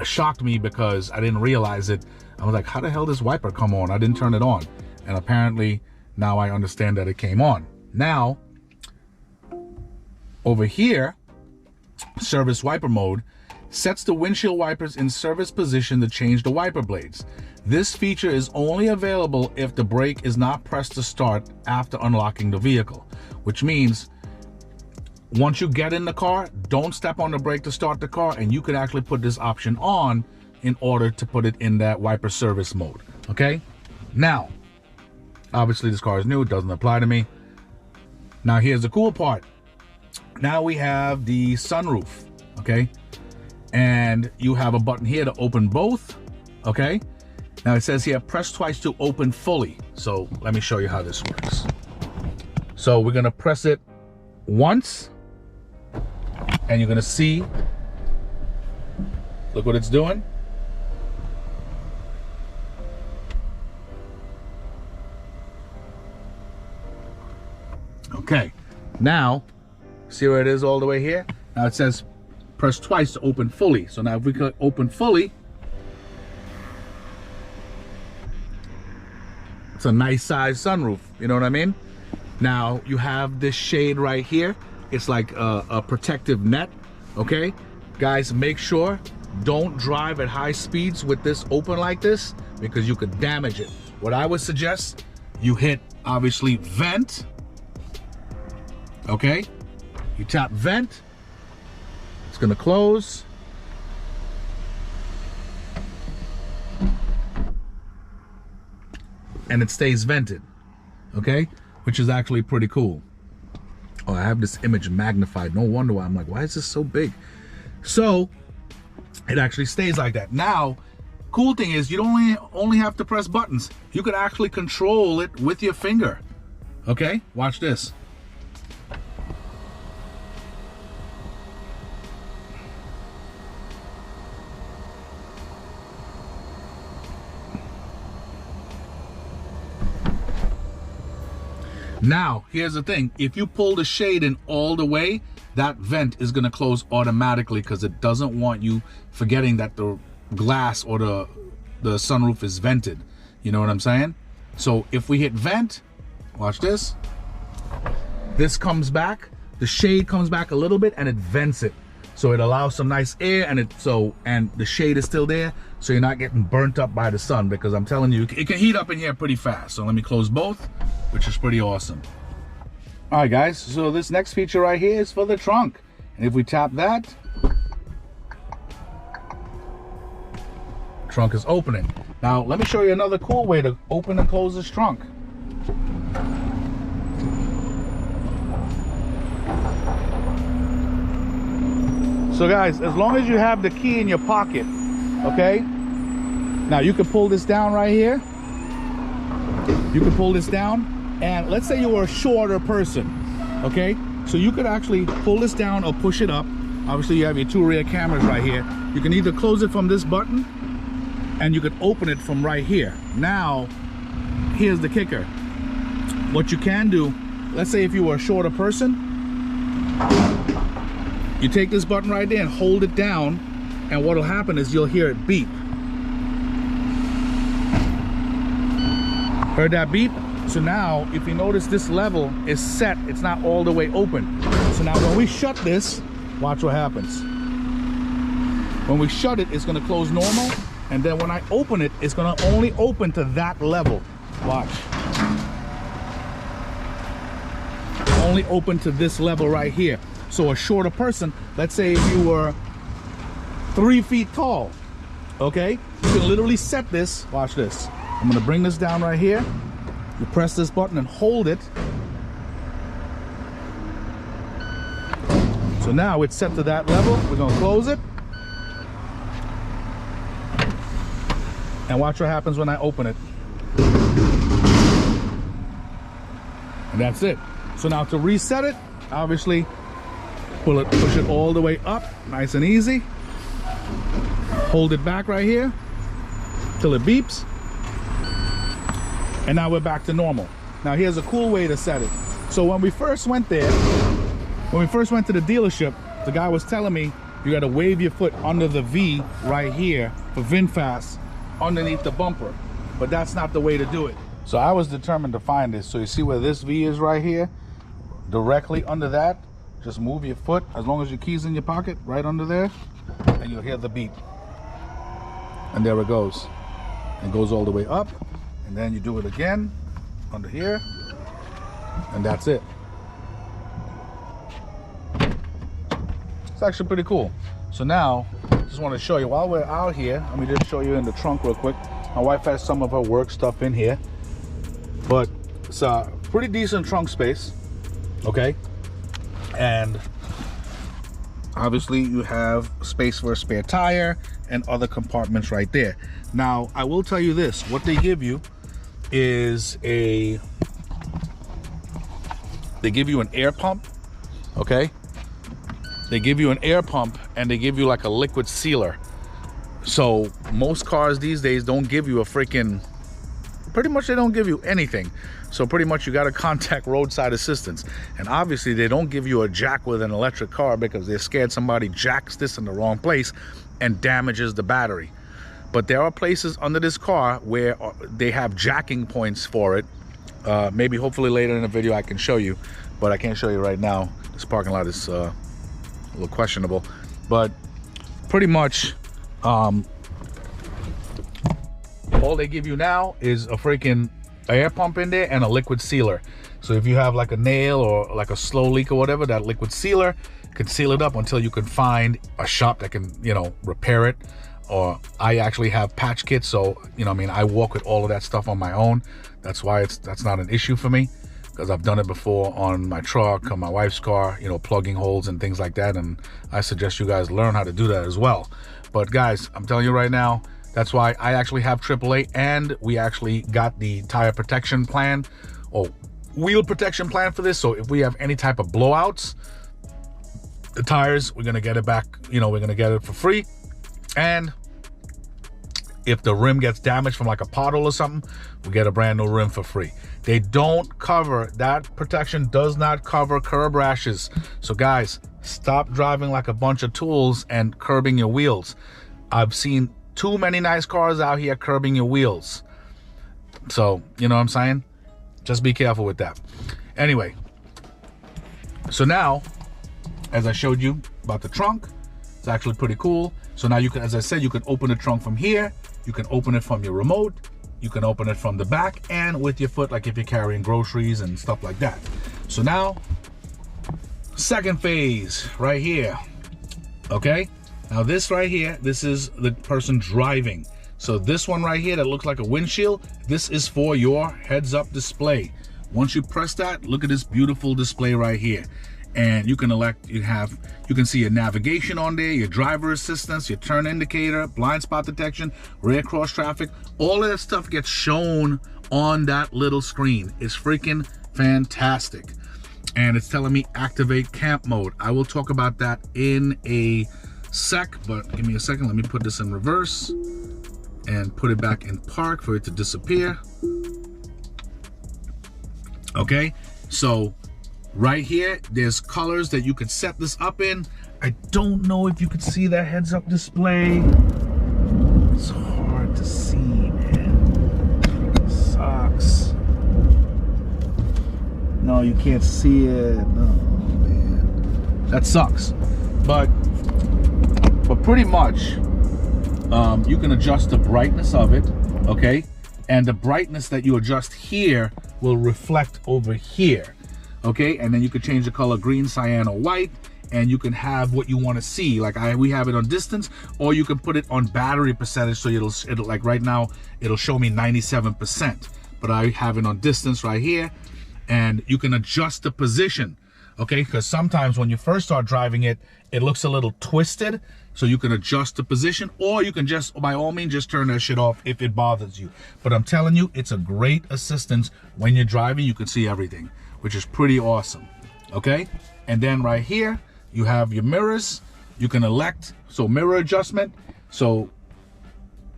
Speaker 1: shocked me because I didn't realize it. I was like, how the hell does wiper come on? I didn't turn it on. And apparently now I understand that it came on. Now, over here, service wiper mode sets the windshield wipers in service position to change the wiper blades. This feature is only available if the brake is not pressed to start after unlocking the vehicle, which means once you get in the car, don't step on the brake to start the car, and you could actually put this option on in order to put it in that wiper service mode, okay? Now, obviously this car is new, it doesn't apply to me. Now here's the cool part. Now we have the sunroof, okay? And you have a button here to open both, okay? Now it says here, press twice to open fully. So let me show you how this works. So we're gonna press it once, and you're gonna see, look what it's doing. Okay, now, see where it is all the way here? Now it says press twice to open fully. So now if we click open fully, it's a nice size sunroof, you know what I mean? Now you have this shade right here. It's like a protective net, okay? Guys, make sure don't drive at high speeds with this open like this because you could damage it. What I would suggest, you hit obviously vent, okay? You tap vent, it's gonna close. And it stays vented, okay? Which is actually pretty cool. Oh, I have this image magnified. No wonder why. I'm like, why is this so big? So it actually stays like that. Now, cool thing is you don't only have to press buttons. You can actually control it with your finger. Okay, watch this. Now, here's the thing. If you pull the shade in all the way, that vent is gonna close automatically because it doesn't want you forgetting that the glass or the sunroof is vented. You know what I'm saying? So if we hit vent, watch this. This comes back, the shade comes back a little bit and it vents it. So it allows some nice air and the shade is still there, so you're not getting burnt up by the sun, because I'm telling you, it can heat up in here pretty fast. So let me close both, which is pretty awesome. All right, guys, so this next feature right here is for the trunk. And if we tap that, trunk is opening. Now, let me show you another cool way to open and close this trunk. So guys, as long as you have the key in your pocket, okay? Now you can pull this down right here. You can pull this down, and let's say you were a shorter person, okay? So you could actually pull this down or push it up. Obviously you have your two rear cameras right here. You can either close it from this button, and you could open it from right here. Now, here's the kicker. What you can do, let's say if you were a shorter person, you take this button right there and hold it down, and what'll happen is you'll hear it beep. Heard that beep? So now, if you notice, this level is set. It's not all the way open. So now when we shut this, watch what happens. When we shut it, it's gonna close normal, and then when I open it, it's gonna only open to that level. Watch. It's only open to this level right here. So a shorter person, let's say if you were 3 feet tall, okay? You can literally set this, watch this. I'm gonna bring this down right here. You press this button and hold it. So now it's set to that level. We're gonna close it. And watch what happens when I open it. And that's it. So now to reset it, obviously, push it all the way up, nice and easy. Hold it back right here till it beeps. And now we're back to normal. Now here's a cool way to set it. So when we first went there, when we first went to the dealership, the guy was telling me you gotta wave your foot under the V right here for VinFast underneath the bumper. But that's not the way to do it. So I was determined to find this. So you see where this V is right here? Directly under that, just move your foot, as long as your key's in your pocket, right under there, and you'll hear the beep. And there it goes. It goes all the way up, and then you do it again under here, and that's it. It's actually pretty cool. So now, just want to show you, while we're out here, let me just show you in the trunk real quick. My wife has some of her work stuff in here, but it's a pretty decent trunk space, okay? And obviously you have space for a spare tire and other compartments right there. Now, I will tell you this, what they give you is they give you an air pump, okay? They give you an air pump and they give you like a liquid sealer. So most cars these days don't give you a freaking, pretty much they don't give you anything. So pretty much you got to contact roadside assistance. And obviously they don't give you a jack with an electric car because they're scared somebody jacks this in the wrong place and damages the battery. But there are places under this car where they have jacking points for it. Maybe hopefully later in the video I can show you, but I can't show you right now. This parking lot is a little questionable, but pretty much all they give you now is a freaking air pump in there and a liquid sealer. So if you have like a nail or like a slow leak or whatever, that liquid sealer can seal it up until you can find a shop that can, you know, repair it. Or I actually have patch kits, so you know, I mean, I walk with all of that stuff on my own. That's why that's not an issue for me, because I've done it before on my truck, on my wife's car, you know, plugging holes and things like that. And I suggest you guys learn how to do that as well. But guys, I'm telling you right now, that's why I actually have AAA, and we actually got the tire protection plan or wheel protection plan for this. So if we have any type of blowouts, the tires, we're gonna get it back, you know, we're gonna get it for free. And if the rim gets damaged from like a pothole or something, we get a brand new rim for free. They don't cover, that protection does not cover curb rashes. So guys, stop driving like a bunch of tools and curbing your wheels. I've seen too many nice cars out here curbing your wheels. So, you know what I'm saying? Just be careful with that. Anyway, so now, as I showed you about the trunk, it's actually pretty cool. So now you can, as I said, you can open the trunk from here. You can open it from your remote. You can open it from the back and with your foot, like if you're carrying groceries and stuff like that. So now, second phase right here, okay? Now this right here, this is the person driving. So this one right here that looks like a windshield, this is for your heads-up display. Once you press that, look at this beautiful display right here. And you can elect, you can see your navigation on there, your driver assistance, your turn indicator, blind spot detection, rear cross traffic. All of that stuff gets shown on that little screen. It's freaking fantastic. And it's telling me activate camp mode. I will talk about that in a sec, but give me a second. Let me put this in reverse and put it back in park for it to disappear. Okay, so right here, there's colors that you could set this up in. I don't know if you could see that heads-up display. It's hard to see, man. It sucks. No, you can't see it. No, man. That sucks. But pretty much, you can adjust the brightness of it, okay? And the brightness that you adjust here will reflect over here. Okay, and then you could change the color green, cyan, or white, and you can have what you want to see. Like we have it on distance, or you can put it on battery percentage, so it'll like right now it'll show me 97%, but I have it on distance right here, and you can adjust the position okay? Because sometimes when you first start driving it, it looks a little twisted, so you can adjust the position, or you can just, by all means, just turn that shit off if it bothers you. But I'm telling you, it's a great assistance when you're driving. You can see everything, which is pretty awesome, okay? And then right here, you have your mirrors. You can elect, so mirror adjustment. So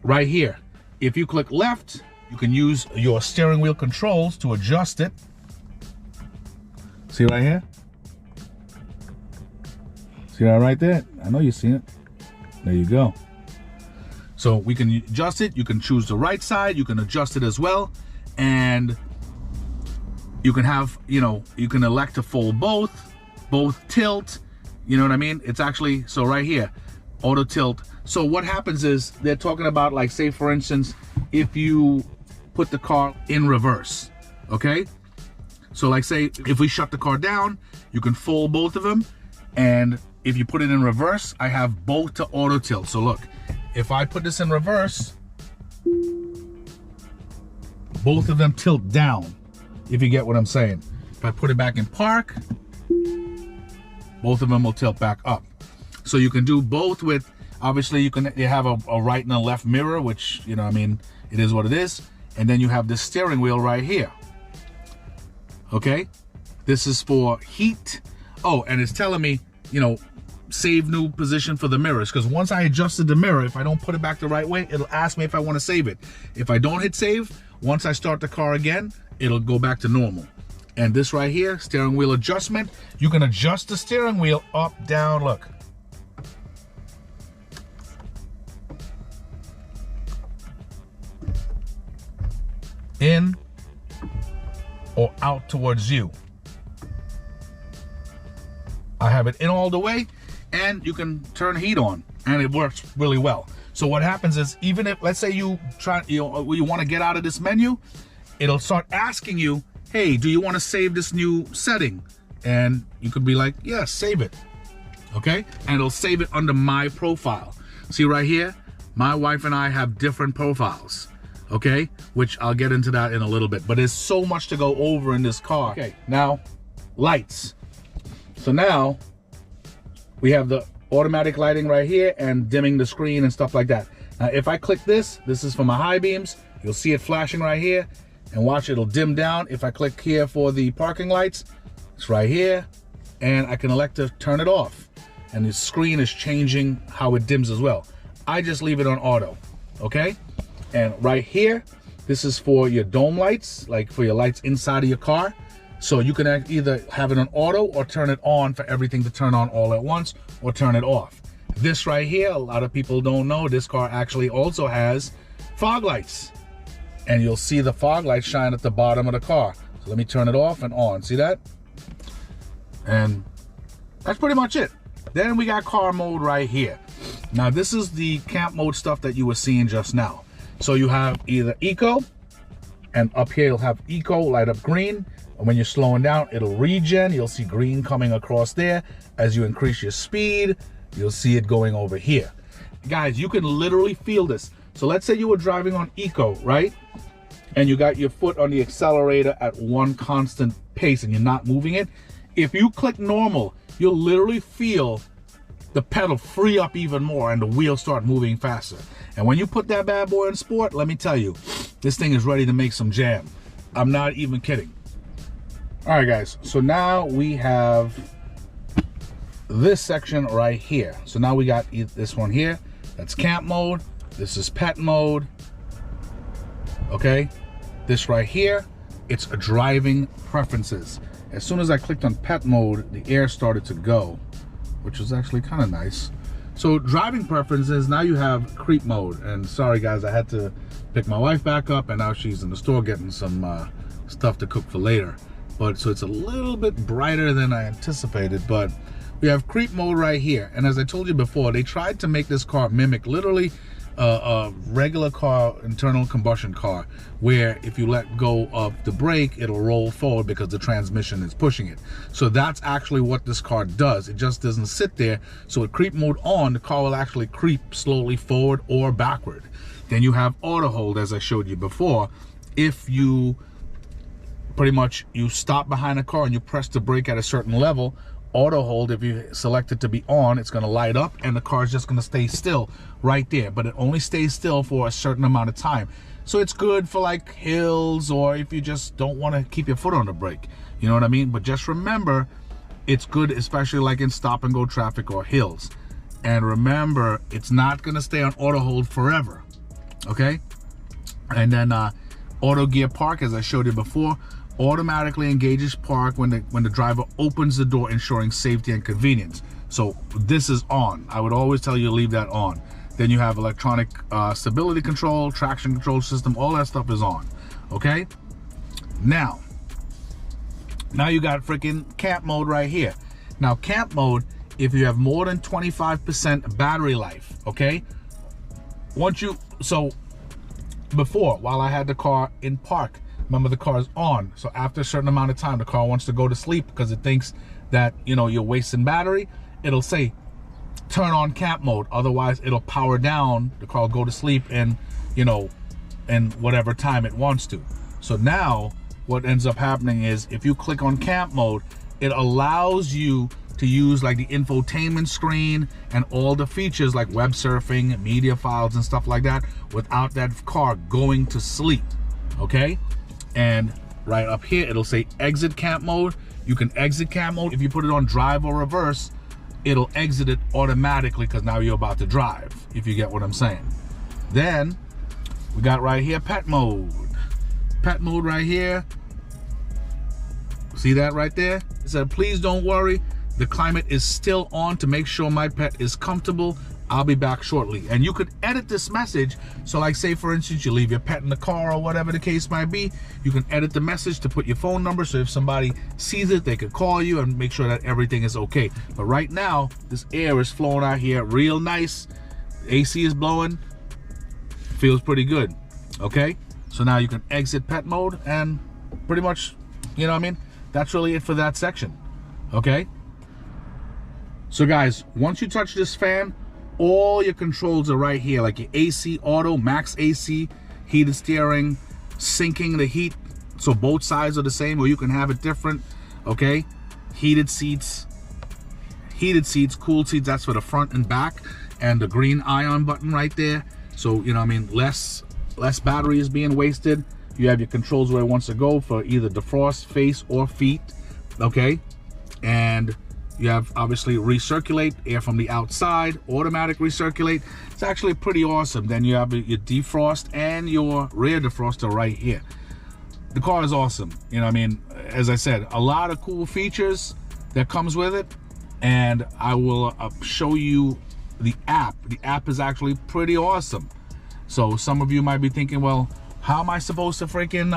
Speaker 1: right here, if you click left, you can use your steering wheel controls to adjust it. See right here? See that right there? I know you see it. There you go. So we can adjust it. You can choose the right side. You can adjust it as well. And you can have, you know, you can elect to fold both tilt. You know what I mean? It's actually, so right here, auto tilt. So what happens is they're talking about, like, say for instance, if you put the car in reverse, okay? So like say, if we shut the car down, you can fold both of them. And if you put it in reverse, I have both to auto tilt. So look, if I put this in reverse, both of them tilt down, if you get what I'm saying. If I put it back in park, both of them will tilt back up. So you can do both with, obviously you have a right and a left mirror, which, you know, I mean, it is what it is. And then you have this steering wheel right here. Okay, this is for heat. Oh, and it's telling me, you know, save new position for the mirrors, because once I adjusted the mirror, if I don't put it back the right way, it'll ask me if I want to save it. If I don't hit save, once I start the car again, it'll go back to normal. And this right here, steering wheel adjustment, you can adjust the steering wheel up, down, look. In or out towards you. I have it in all the way, and you can turn heat on, and it works really well. So what happens is, even if, let's say you want to get out of this menu, it'll start asking you, hey, do you want to save this new setting? And you could be like, yeah, save it. Okay, and it'll save it under my profile. See right here, my wife and I have different profiles. Okay, which I'll get into that in a little bit, but there's so much to go over in this car. Okay, now lights. So now we have the automatic lighting right here and dimming the screen and stuff like that. Now if I click this is for my high beams. You'll see it flashing right here, and watch, it'll dim down. If I click here for the parking lights, it's right here, and I can elect to turn it off, and the screen is changing how it dims as well. I just leave it on auto, okay? And right here, this is for your dome lights, like for your lights inside of your car. So you can either have it on auto or turn it on for everything to turn on all at once, or turn it off. This right here, a lot of people don't know, this car actually also has fog lights. And you'll see the fog lights shine at the bottom of the car. So let me turn it off and on, see that? And that's pretty much it. Then we got car mode right here. Now this is the camp mode stuff that you were seeing just now. So you have either eco, and up here you'll have eco, light up green. And when you're slowing down, it'll regen. You'll see green coming across there. As you increase your speed, you'll see it going over here. Guys, you can literally feel this. So let's say you were driving on eco, right? And you got your foot on the accelerator at one constant pace and you're not moving it. If you click normal, you'll literally feel the pedal free up even more and the wheels start moving faster. And when you put that bad boy in sport, let me tell you, this thing is ready to make some jam. I'm not even kidding. All right, guys, so now we have this section right here. So now we got this one here. That's camp mode. This is pet mode. Okay, this right here, it's a driving preferences. As soon as I clicked on pet mode, the air started to go, which was actually kind of nice. So driving preferences, now you have creep mode. And sorry guys, I had to pick my wife back up, and now she's in the store getting some stuff to cook for later. But so it's a little bit brighter than I anticipated, but we have creep mode right here. And as I told you before, they tried to make this car mimic literally a regular car, internal combustion car, where if you let go of the brake, it'll roll forward because the transmission is pushing it. So that's actually what this car does. It just doesn't sit there. So with creep mode on, the car will actually creep slowly forward or backward. Then you have auto hold, as I showed you before. If you pretty much you stop behind a car and you press the brake at a certain level. Auto hold, if you select it to be on, it's going to light up and the car is just going to stay still right there, but it only stays still for a certain amount of time. So it's good for like hills, or if you just don't want to keep your foot on the brake, you know what I mean? But just remember, it's good especially like in stop and go traffic or hills. And remember, it's not going to stay on auto hold forever, okay? And then auto gear park, as I showed you before, automatically engages park when the driver opens the door, ensuring safety and convenience. So this is on. I would always tell you to leave that on. Then you have electronic stability control, traction control system, all that stuff is on, okay? Now you got freaking camp mode right here. Now camp mode, if you have more than 25% battery life, okay? So before, while I had the car in park, remember the car is on. So after a certain amount of time, the car wants to go to sleep because it thinks that, you know, you're wasting battery. It'll say, turn on camp mode. Otherwise, it'll power down. The car will go to sleep in, you know, in whatever time it wants to. So now what ends up happening is if you click on camp mode, it allows you to use like the infotainment screen and all the features like web surfing, media files and stuff like that without that car going to sleep, okay? And right up here, it'll say exit camp mode. You can exit camp mode. If you put it on drive or reverse, it'll exit it automatically because now you're about to drive, if you get what I'm saying. Then we got right here pet mode. Pet mode right here. See that right there? It said, please don't worry. The climate is still on to make sure my pet is comfortable. I'll be back shortly. And you could edit this message. So like say for instance, you leave your pet in the car or whatever the case might be, you can edit the message to put your phone number. So if somebody sees it, they could call you and make sure that everything is okay. But right now, this air is flowing out here real nice. AC is blowing, feels pretty good, okay? So now you can exit pet mode and pretty much, you know what I mean? That's really it for that section, okay? So guys, once you touch this fan, all your controls are right here, like your AC, auto, max AC, heated steering, syncing the heat, so both sides are the same, or you can have it different, okay? Heated seats, cooled seats, that's for the front and back, and the green ion button right there. So, you know what I mean, less battery is being wasted. You have your controls where it wants to go for either defrost, face, or feet, okay? And you have obviously recirculate, air from the outside, automatic recirculate. It's actually pretty awesome. Then you have your defrost and your rear defroster right here. The car is awesome. You know what I mean? As I said, a lot of cool features that comes with it. And I will show you the app. The app is actually pretty awesome. So some of you might be thinking, well, how am I supposed to freaking,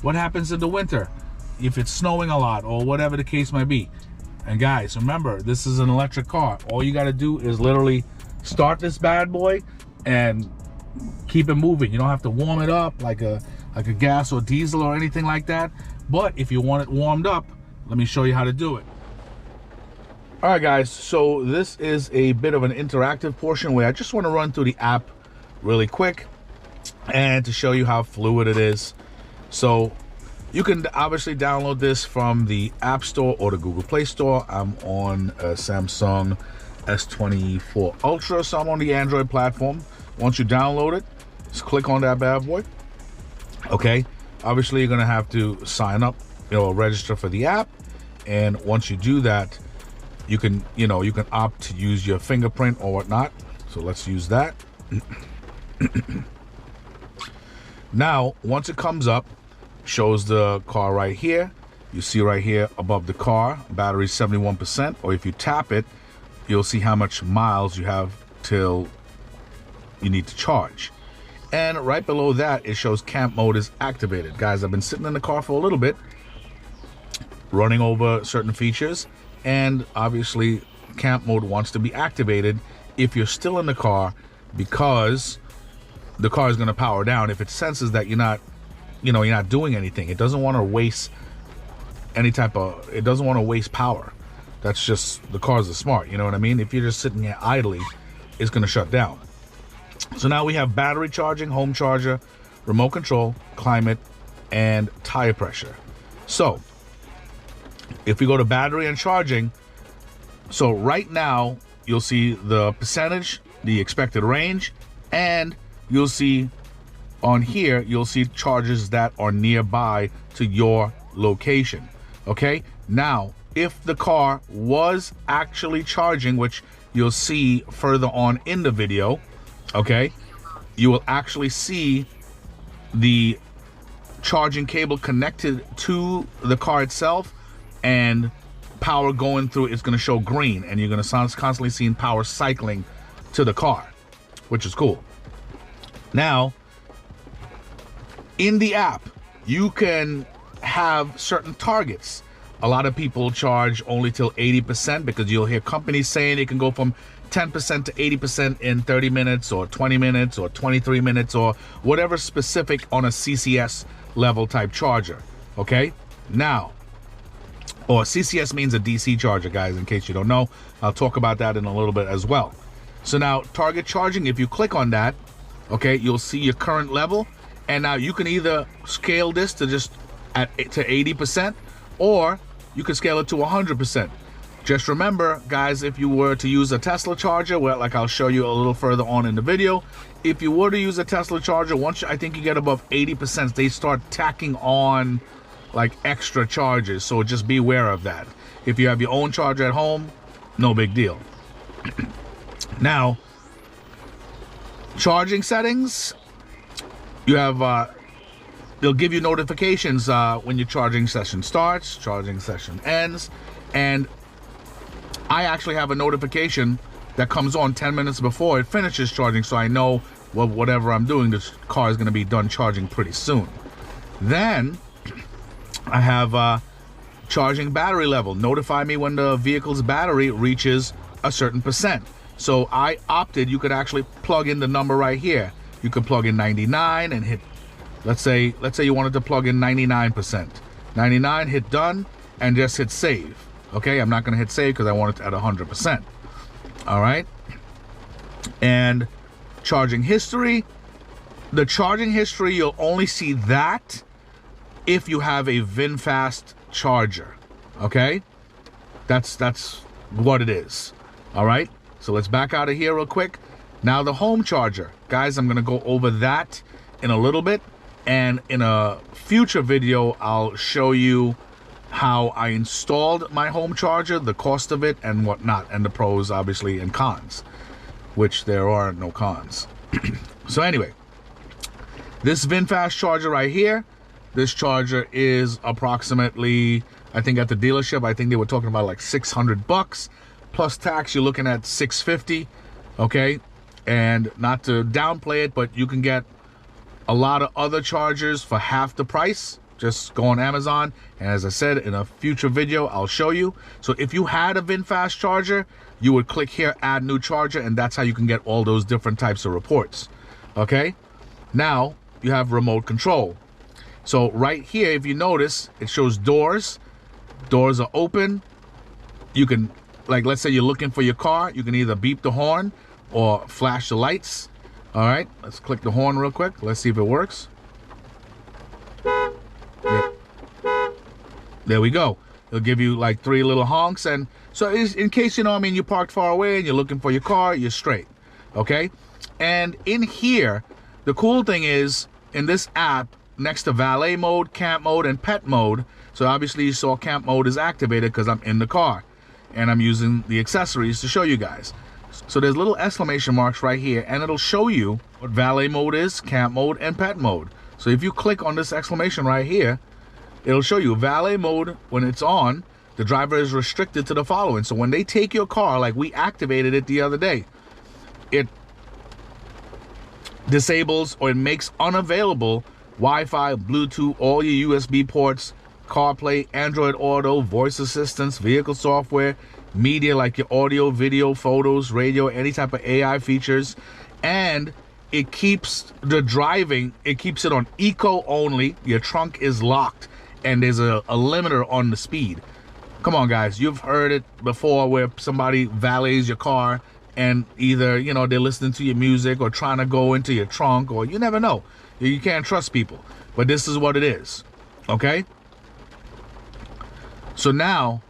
Speaker 1: what happens in the winter if it's snowing a lot or whatever the case might be? And guys, remember, this is an electric car. All you got to do is literally start this bad boy and keep it moving. You don't have to warm it up like a gas or diesel or anything like that. But if you want it warmed up, let me show you how to do it. All right, guys, so this is a bit of an interactive portion where I just want to run through the app really quick and to show you how fluid it is. So you can obviously download this from the App Store or the Google Play Store. I'm on a Samsung S24 Ultra, so I'm on the Android platform. Once you download it, just click on that bad boy. Okay, obviously you're gonna have to sign up, you know, register for the app. And once you do that, you can opt to use your fingerprint or whatnot. So let's use that. Now, once it comes up, shows the car right here. You see right here above the car, battery 71%, or if you tap it, you'll see how much miles you have till you need to charge. And right below that, it shows camp mode is activated. Guys, I've been sitting in the car for a little bit, running over certain features, and obviously camp mode wants to be activated if you're still in the car, because the car is going to power down if it senses that you're not doing anything. It doesn't want to waste it doesn't want to waste power. That's just, the cars are smart, you know what I mean? If you're just sitting here idly, it's going to shut down. So now we have battery charging, home charger, remote control, climate, and tire pressure. So if we go to battery and charging, so right now you'll see the percentage, the expected range, and you'll see on here, you'll see chargers that are nearby to your location. Okay, now if the car was actually charging, which you'll see further on in the video, okay, you will actually see the charging cable connected to the car itself, and power going through it's going to show green, and you're going to constantly see power cycling to the car, which is cool. Now in the app you can have certain targets. A lot of people charge only till 80%, because you'll hear companies saying it can go from 10% to 80% in 30 minutes or 20 minutes or 23 minutes or whatever specific on a CCS level type charger. Okay, now, or CCS means a DC charger, guys, in case you don't know. I'll talk about that in a little bit as well. So now target charging, if you click on that, okay, you'll see your current level, and now you can either scale this to just to 80%, or you can scale it to 100%. Just remember, guys, if you were to use a Tesla charger, well, like I'll show you a little further on in the video, if you were to use a Tesla charger, once I think you get above 80%, they start tacking on like extra charges. So just be aware of that. If you have your own charger at home, no big deal. Now, charging settings, you have they'll give you notifications when your charging session starts, charging session ends, and I actually have a notification that comes on 10 minutes before it finishes charging, so I know, well, whatever I'm doing, this car is going to be done charging pretty soon. Then I have charging battery level. Notify me when the vehicle's battery reaches a certain percent. So I opted, you could actually plug in the number right here. You could plug in 99 and hit, let's say you wanted to plug in 99%. 99, hit done, and just hit save. Okay, I'm not going to hit save because I want it at 100%. All right. And charging history. The charging history, you'll only see that if you have a Vinfast charger. Okay, that's what it is. All right. So let's back out of here real quick. Now the home charger, guys, I'm going to go over that in a little bit, and in a future video I'll show you how I installed my home charger, the cost of it and whatnot, and the pros obviously and cons, which there are no cons. So anyway, this Vinfast charger right here, this charger is approximately, I think at the dealership, I think they were talking about like $600 plus tax. You're looking at $650. Okay, and not to downplay it, but you can get a lot of other chargers for half the price. Just go on Amazon, and as I said, in a future video I'll show you. So if you had a Vinfast charger, you would click here, add new charger, and that's how you can get all those different types of reports. Okay, now you have remote control. So right here, if you notice, it shows doors are open. You can, like, let's say you're looking for your car, you can either beep the horn or flash the lights. All right, let's click the horn real quick. Let's see if it works. There we go. It'll give you like 3 little honks, and so in case, you know, I mean, you parked far away and you're looking for your car, you're straight. Okay, and in here, the cool thing is, in this app, next to valet mode, camp mode, and pet mode, so obviously you saw camp mode is activated because I'm in the car and I'm using the accessories to show you guys. So there's little exclamation marks right here, and it'll show you what valet mode is, camp mode, and pet mode. So if you click on this exclamation right here, it'll show you valet mode. When it's on, the driver is restricted to the following. So when they take your car, like we activated it the other day, it disables or it makes unavailable Wi-Fi, Bluetooth, all your USB ports, CarPlay, Android Auto, voice assistance, vehicle software, media like your audio, video, photos, radio, any type of AI features. And it keeps the driving, it keeps it on eco only. Your trunk is locked, and there's a limiter on the speed. Come on, guys, you've heard it before where somebody valets your car, and either, you know, they're listening to your music or trying to go into your trunk, or you never know. You can't trust people, but this is what it is. Okay, So now,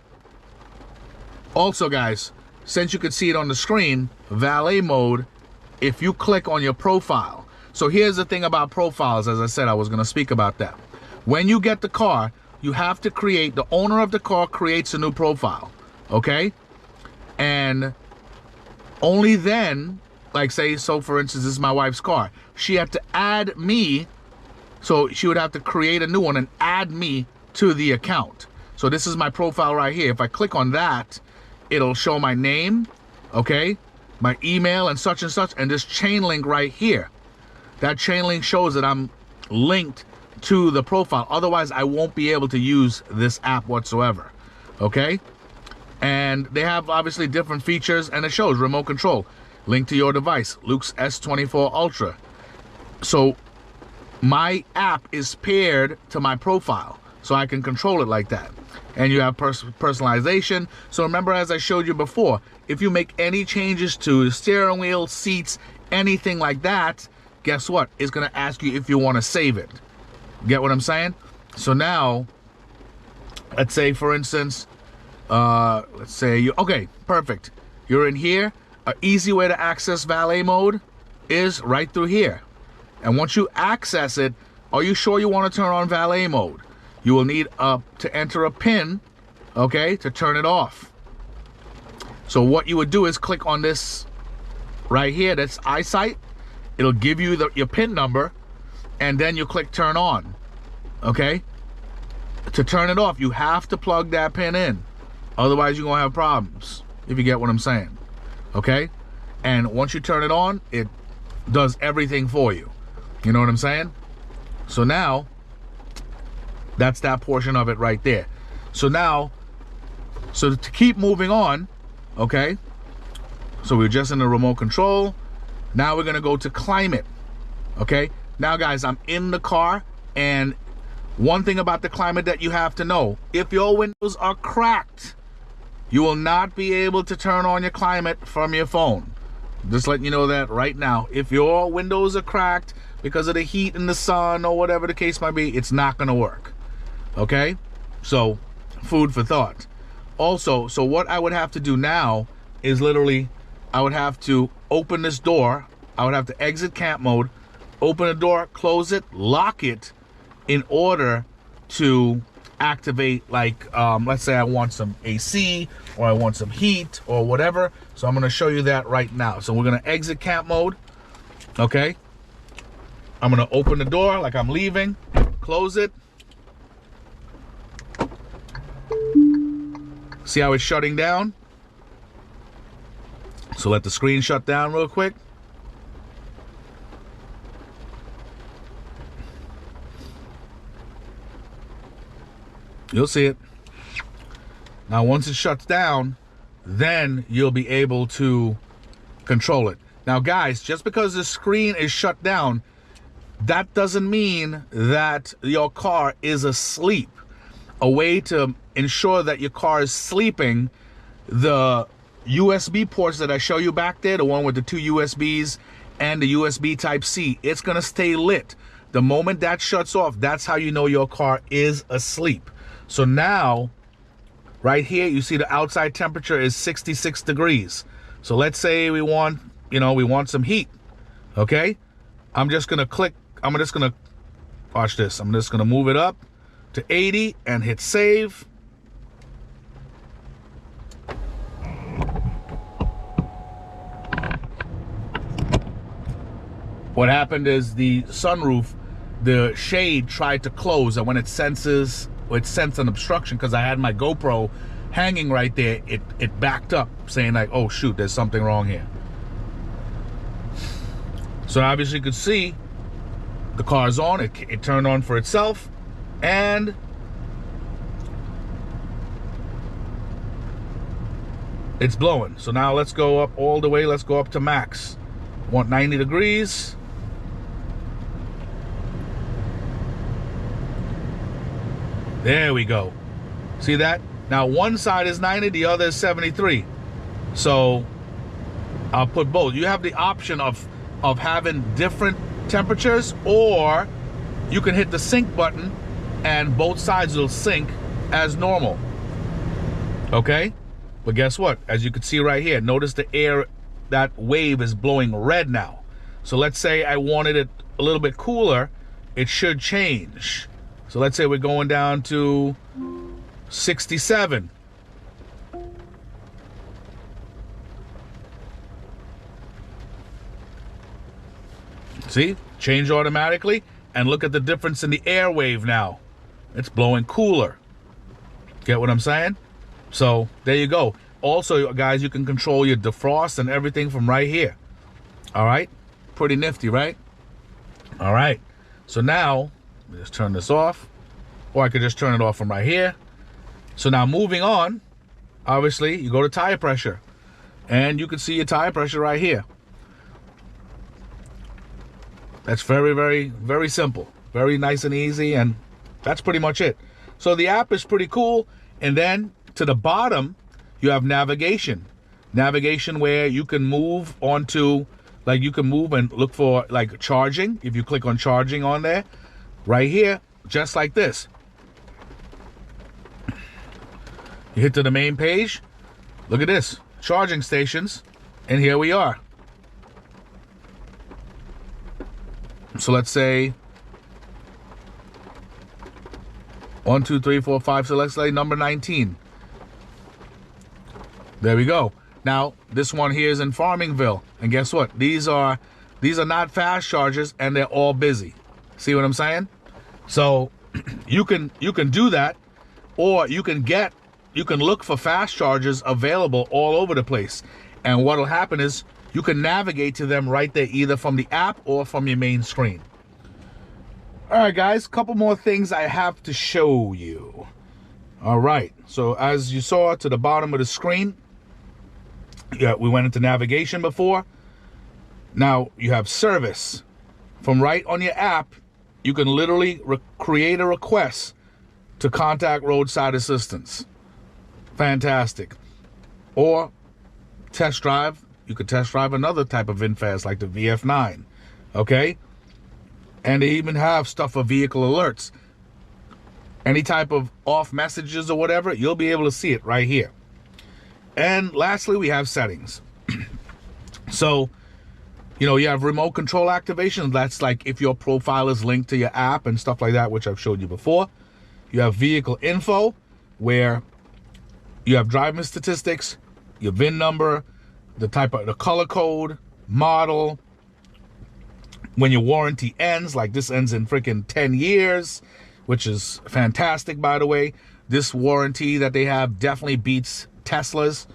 Speaker 1: also guys, since you can see it on the screen, valet mode, if you click on your profile. So here's the thing about profiles, as I said, I was gonna speak about that. When you get the car, you have to create, the owner of the car creates a new profile, okay? And only then, like say, so for instance, this is my wife's car. She had to add me, so she would have to create a new one and add me to the account. So this is my profile right here. If I click on that, it'll show my name, okay? My email and such, and this chain link right here. That chain link shows that I'm linked to the profile. Otherwise, I won't be able to use this app whatsoever, okay? And they have obviously different features, and it shows remote control, link to your device, Luke's S24 Ultra. So my app is paired to my profile, so I can control it like that. And you have personalization. So remember, as I showed you before, if you make any changes to the steering wheel, seats, anything like that, guess what? It's gonna ask you if you wanna save it. Get what I'm saying? So now, let's say for instance, let's say you, okay, perfect. You're in here. An easy way to access valet mode is right through here. And once you access it, are you sure you want to turn on valet mode? You will need to enter a PIN, okay, to turn it off. So what you would do is click on this right here, that's eyesight. It'll give you your PIN number, and then you click turn on, okay? To turn it off, you have to plug that PIN in. Otherwise, you're gonna have problems, if you get what I'm saying, okay? And once you turn it on, it does everything for you. You know what I'm saying? So now, that's that portion of it right there. So now, so to keep moving on, okay? So we're just in the remote control. Now we're gonna go to climate, okay? Now guys, I'm in the car, and one thing about the climate that you have to know, if your windows are cracked, you will not be able to turn on your climate from your phone. Just letting you know that right now. If your windows are cracked because of the heat in the sun or whatever the case might be, it's not gonna work, okay? So, food for thought. Also, so what I would have to do now is literally, I would have to open this door. I would have to exit camp mode, open the door, close it, lock it, in order to activate, like, let's say I want some AC, or I want some heat, or whatever. So I'm gonna show you that right now. So we're gonna exit camp mode, okay? I'm gonna open the door like I'm leaving, close it. See how it's shutting down? So let the screen shut down real quick. You'll see it. Now, once it shuts down, then you'll be able to control it. Now, guys, just because the screen is shut down, that doesn't mean that your car is asleep. A way to ensure that your car is sleeping, the USB ports that I show you back there, the one with the 2 USBs and the USB Type-C, it's gonna stay lit. The moment that shuts off, that's how you know your car is asleep. So now, right here, you see the outside temperature is 66 degrees. So let's say we want, we want some heat, okay? I'm just gonna watch this. I'm just gonna move it up to 80 and hit save. What happened is the sunroof, the shade tried to close, and when it sensed an obstruction, because I had my GoPro hanging right there, it backed up, saying like, oh shoot, there's something wrong here. So obviously you could see the car's on, it turned on for itself, and it's blowing. So now let's go up all the way, let's go up to max. Want 90 degrees. There we go. See that? Now one side is 90, the other is 73. So I'll put both. You have the option of having different temperatures, or you can hit the sync button and both sides will sync as normal. Okay? But guess what? As you can see right here, notice the air, that wave is blowing red now. So let's say I wanted it a little bit cooler, it should change. So let's say we're going down to 67. See? Change automatically, and look at the difference in the air wave now. It's blowing cooler. Get what I'm saying? So there you go. Also, guys, you can control your defrost and everything from right here. All right? Pretty nifty, right? All right. So now, let me just turn this off. Or I could just turn it off from right here. So now moving on, obviously, you go to tire pressure. And you can see your tire pressure right here. That's very, very, very simple. Very nice and easy, and that's pretty much it. So the app is pretty cool. And then to the bottom, you have navigation. Navigation where you can move onto, like you can move and look for like charging. If you click on charging on there, right here, just like this. You hit to the main page. Look at this, charging stations. And here we are. So let's say 1, 2, 3, 4, 5. So let's say number 19. There we go. Now this one here is in Farmingville, and guess what? These are not fast chargers, and they're all busy. See what I'm saying? So you can do that, or you can look for fast chargers available all over the place. And what'll happen is you can navigate to them right there, either from the app or from your main screen. All right, guys, a couple more things I have to show you. All right, so as you saw to the bottom of the screen, yeah, we went into navigation before. Now you have service. From right on your app, you can literally create a request to contact roadside assistance. Fantastic. Or test drive. You could test drive another type of Vinfast like the VF8. Okay? And they even have stuff for vehicle alerts. Any type of off messages or whatever, you'll be able to see it right here. And lastly, we have settings. So, you know, you have remote control activation. That's like if your profile is linked to your app and stuff like that, which I've showed you before. You have vehicle info, where you have driving statistics, your VIN number, the color code, model, when your warranty ends, like this ends in freaking 10 years, which is fantastic, by the way. This warranty that they have definitely beats Tesla's,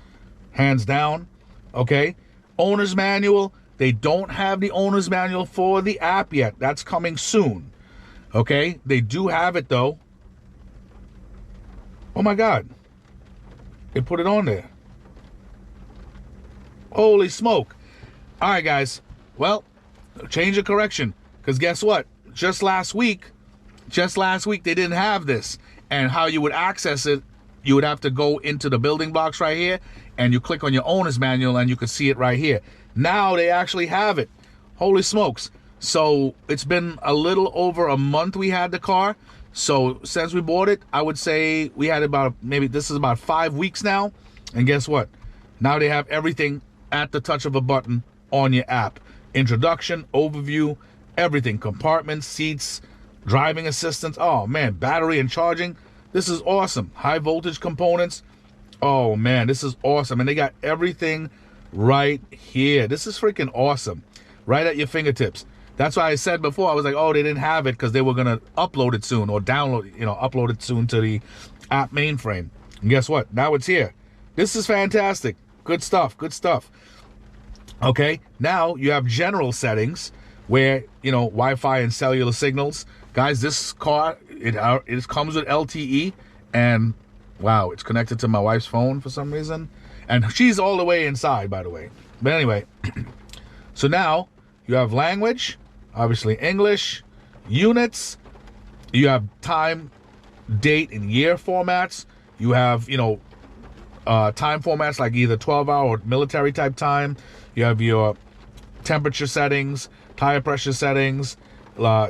Speaker 1: hands down. Okay? Owner's manual. They don't have the owner's manual for the app yet. That's coming soon. Okay? They do have it, though. Oh, my God. They put it on there. Holy smoke. All right, guys. Well, change of correction. Because guess what? Just last week, they didn't have this. And how you would access it, you would have to go into the building blocks right here, and you click on your owner's manual, and you can see it right here. Now they actually have it. Holy smokes. So it's been a little over a month we had the car. So since we bought it, I would say we had about, maybe this is about 5 weeks now. And guess what? Now they have everything at the touch of a button on your app. Introduction, overview, everything. Compartments, seats, driving assistance. Oh, man, battery and charging. This is awesome. High voltage components. Oh, man, this is awesome. And they got everything right here. This is freaking awesome. Right at your fingertips. That's why I said before, I was like, oh, they didn't have it because they were going to upload it soon or download, upload it soon to the app mainframe. And guess what? Now it's here. This is fantastic. Good stuff. Good stuff. Okay. Now you have general settings where, Wi-Fi and cellular signals. Guys, this car, it comes with LTE, and wow, it's connected to my wife's phone for some reason. And she's all the way inside, by the way. But anyway, so now you have language, obviously English, units, you have time, date, and year formats. You have, time formats like either 12-hour or military type time. You have your temperature settings, tire pressure settings,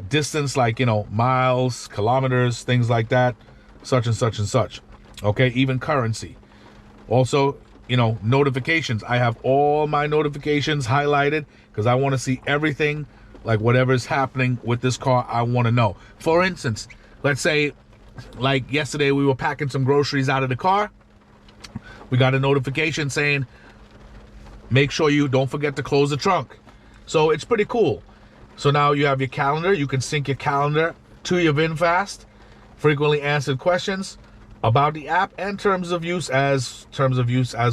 Speaker 1: distance like, miles, kilometers, things like that, such and such and such. Okay, even currency. Also, you know, notifications. I have all my notifications highlighted because I want to see everything, like whatever's happening with this car, I want to know. For instance, let's say like yesterday we were packing some groceries out of the car. We got a notification saying, make sure you don't forget to close the trunk. So it's pretty cool. So now you have your calendar. You can sync your calendar to your VinFast. Frequently answered questions about the app, and terms of use as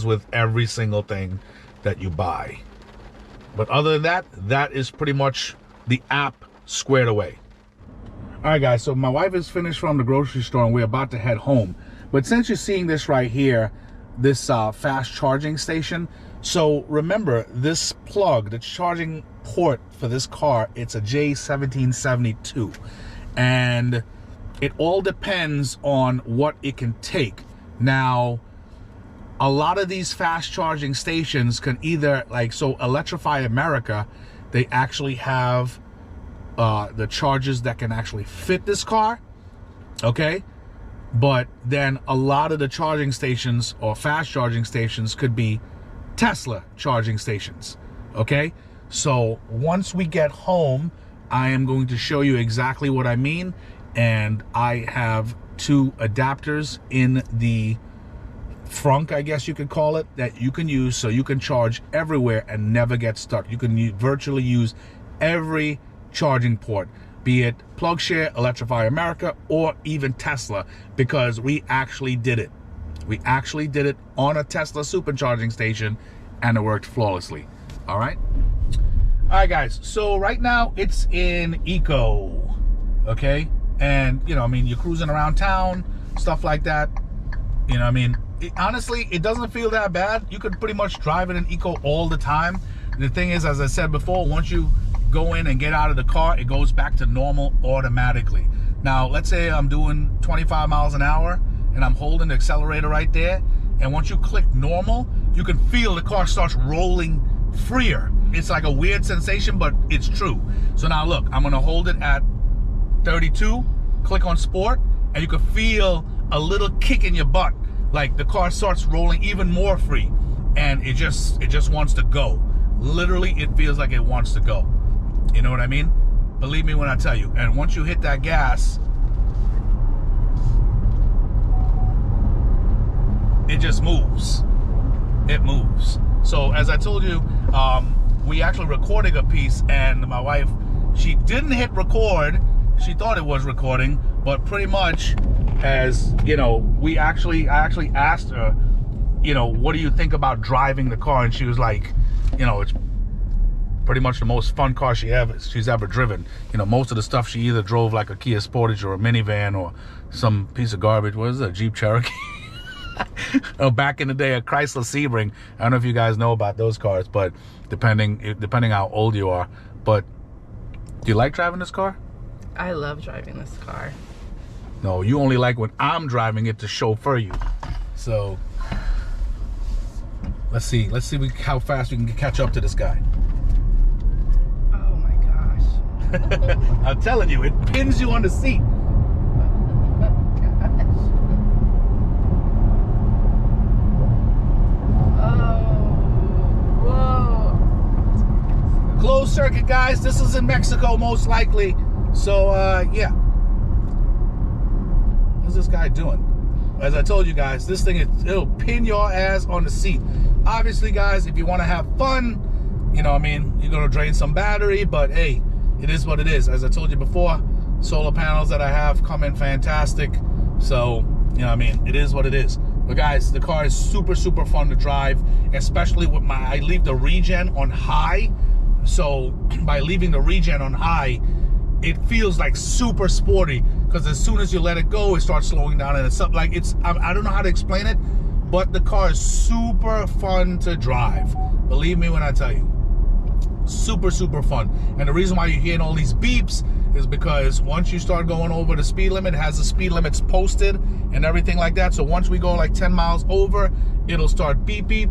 Speaker 1: with every single thing that you buy. But other than that, that is pretty much the app squared away. All right, guys, so my wife is finished from the grocery store and we're about to head home. But since you're seeing this right here, this fast charging station, so remember this plug, the charging port for this car, it's a J1772, and it all depends on what it can take. Now, a lot of these fast charging stations can either, like, so Electrify America, they actually have the chargers that can actually fit this car, okay? But then a lot of the charging stations or fast charging stations could be Tesla charging stations, okay? So once we get home, I am going to show you exactly what I mean. And I have 2 adapters in the front, I guess you could call it, that you can use so you can charge everywhere and never get stuck. You can virtually use every charging port, be it PlugShare, Electrify America, or even Tesla, because we actually did it. We actually did it on a Tesla supercharging station and it worked flawlessly. All right. All right, guys. So right now it's in Eco, okay? And, you know, I mean, you're cruising around town, stuff like that. You know, I mean, honestly, it doesn't feel that bad. You could pretty much drive it in Eco all the time. The thing is, as I said before, once you go in and get out of the car, it goes back to normal automatically. Now, let's say I'm doing 25 miles an hour and I'm holding the accelerator right there. And once you click normal, you can feel the car starts rolling freer. It's like a weird sensation, but it's true. So now look, I'm gonna hold it at 32, click on sport, and you can feel a little kick in your butt, like the car starts rolling even more free, and it just wants to go. Literally, it feels like it wants to go. You know what I mean? Believe me when I tell you. And once you hit that gas, it just moves. It moves. So as I told you, we actually recorded a piece, and my wife, she didn't hit record. She thought it was recording, but pretty much, as you know, I actually asked her, you know, what do you think about driving the car? And she was like, you know, it's pretty much the most fun car she's ever driven. You know, most of the stuff she either drove like a Kia Sportage or a minivan or some piece of garbage. What is it, a Jeep Cherokee? Oh, back in the day, a Chrysler Sebring. I don't know if you guys know about those cars, but depending how old you are. But do you like driving this car?
Speaker 2: I love driving this car.
Speaker 1: No, you only like when I'm driving it to chauffeur you. So let's see how fast we can catch up to this guy.
Speaker 2: Oh my gosh.
Speaker 1: I'm telling you, it pins you on the seat. Closed circuit, guys. This is in Mexico, most likely. So, yeah. What's this guy doing? As I told you guys, this thing, it'll pin your ass on the seat. Obviously, guys, if you want to have fun, you know what I mean, you're going to drain some battery, but hey, it is what it is. As I told you before, solar panels that I have come in fantastic. So, you know what I mean, it is what it is. But guys, the car is super, super fun to drive, especially with I leave the regen on high. So by leaving the regen on high, it feels like super sporty, because as soon as you let it go, it starts slowing down, and it's something like I don't know how to explain it, but the car is super fun to drive. Believe me when I tell you, super, super fun. And the reason why you're hearing all these beeps is because once you start going over the speed limit, it has the speed limits posted and everything like that. So once we go like 10 miles over, it'll start beep beep.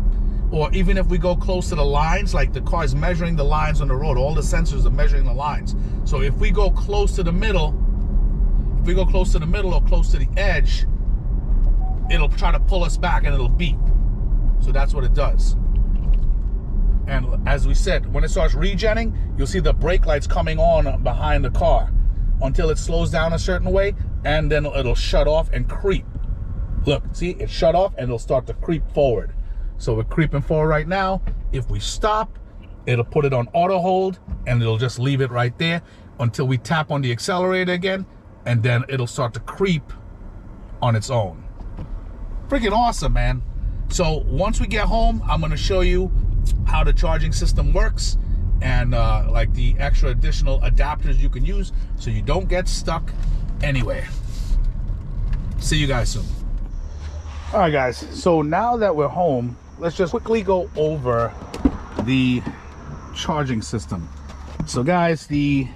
Speaker 1: Or even if we go close to the lines, like the car is measuring the lines on the road, all the sensors are measuring the lines. So if we go close to the middle, or close to the edge, it'll try to pull us back and it'll beep. So that's what it does. And as we said, when it starts regenning, you'll see the brake lights coming on behind the car until it slows down a certain way, and then it'll shut off and creep. Look, see, it shut off and it'll start to creep forward. So we're creeping forward right now. If we stop, it'll put it on auto hold and it'll just leave it right there until we tap on the accelerator again, and then it'll start to creep on its own. Freaking awesome, man. So once we get home, I'm gonna show you how the charging system works and like the extra additional adapters you can use so you don't get stuck anywhere. See you guys soon. All right, guys, so now that we're home, let's just quickly go over the charging system. So guys, the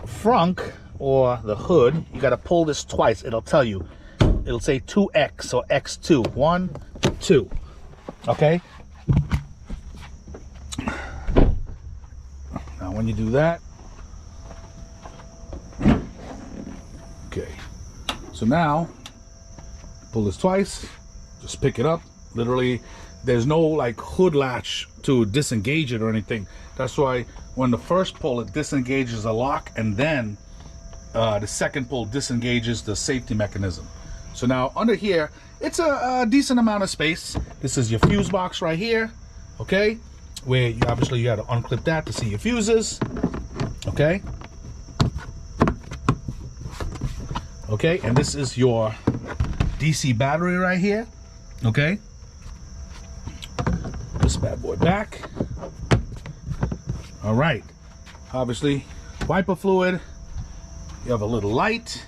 Speaker 1: frunk or the hood, you got to pull this twice. It'll tell you, it'll say 2x or x2, 1, 2. Okay, now when you do that, okay, so now pull this twice, just pick it up. Literally, there's no like hood latch to disengage it or anything. That's why when the first pull, it disengages the lock, and then the second pull disengages the safety mechanism. So now under here, it's a decent amount of space. This is your fuse box right here, okay? Where you obviously you got to unclip that to see your fuses, okay? Okay, and this is your DC battery right here, okay? This bad boy back. All right, obviously wiper fluid. You have a little light.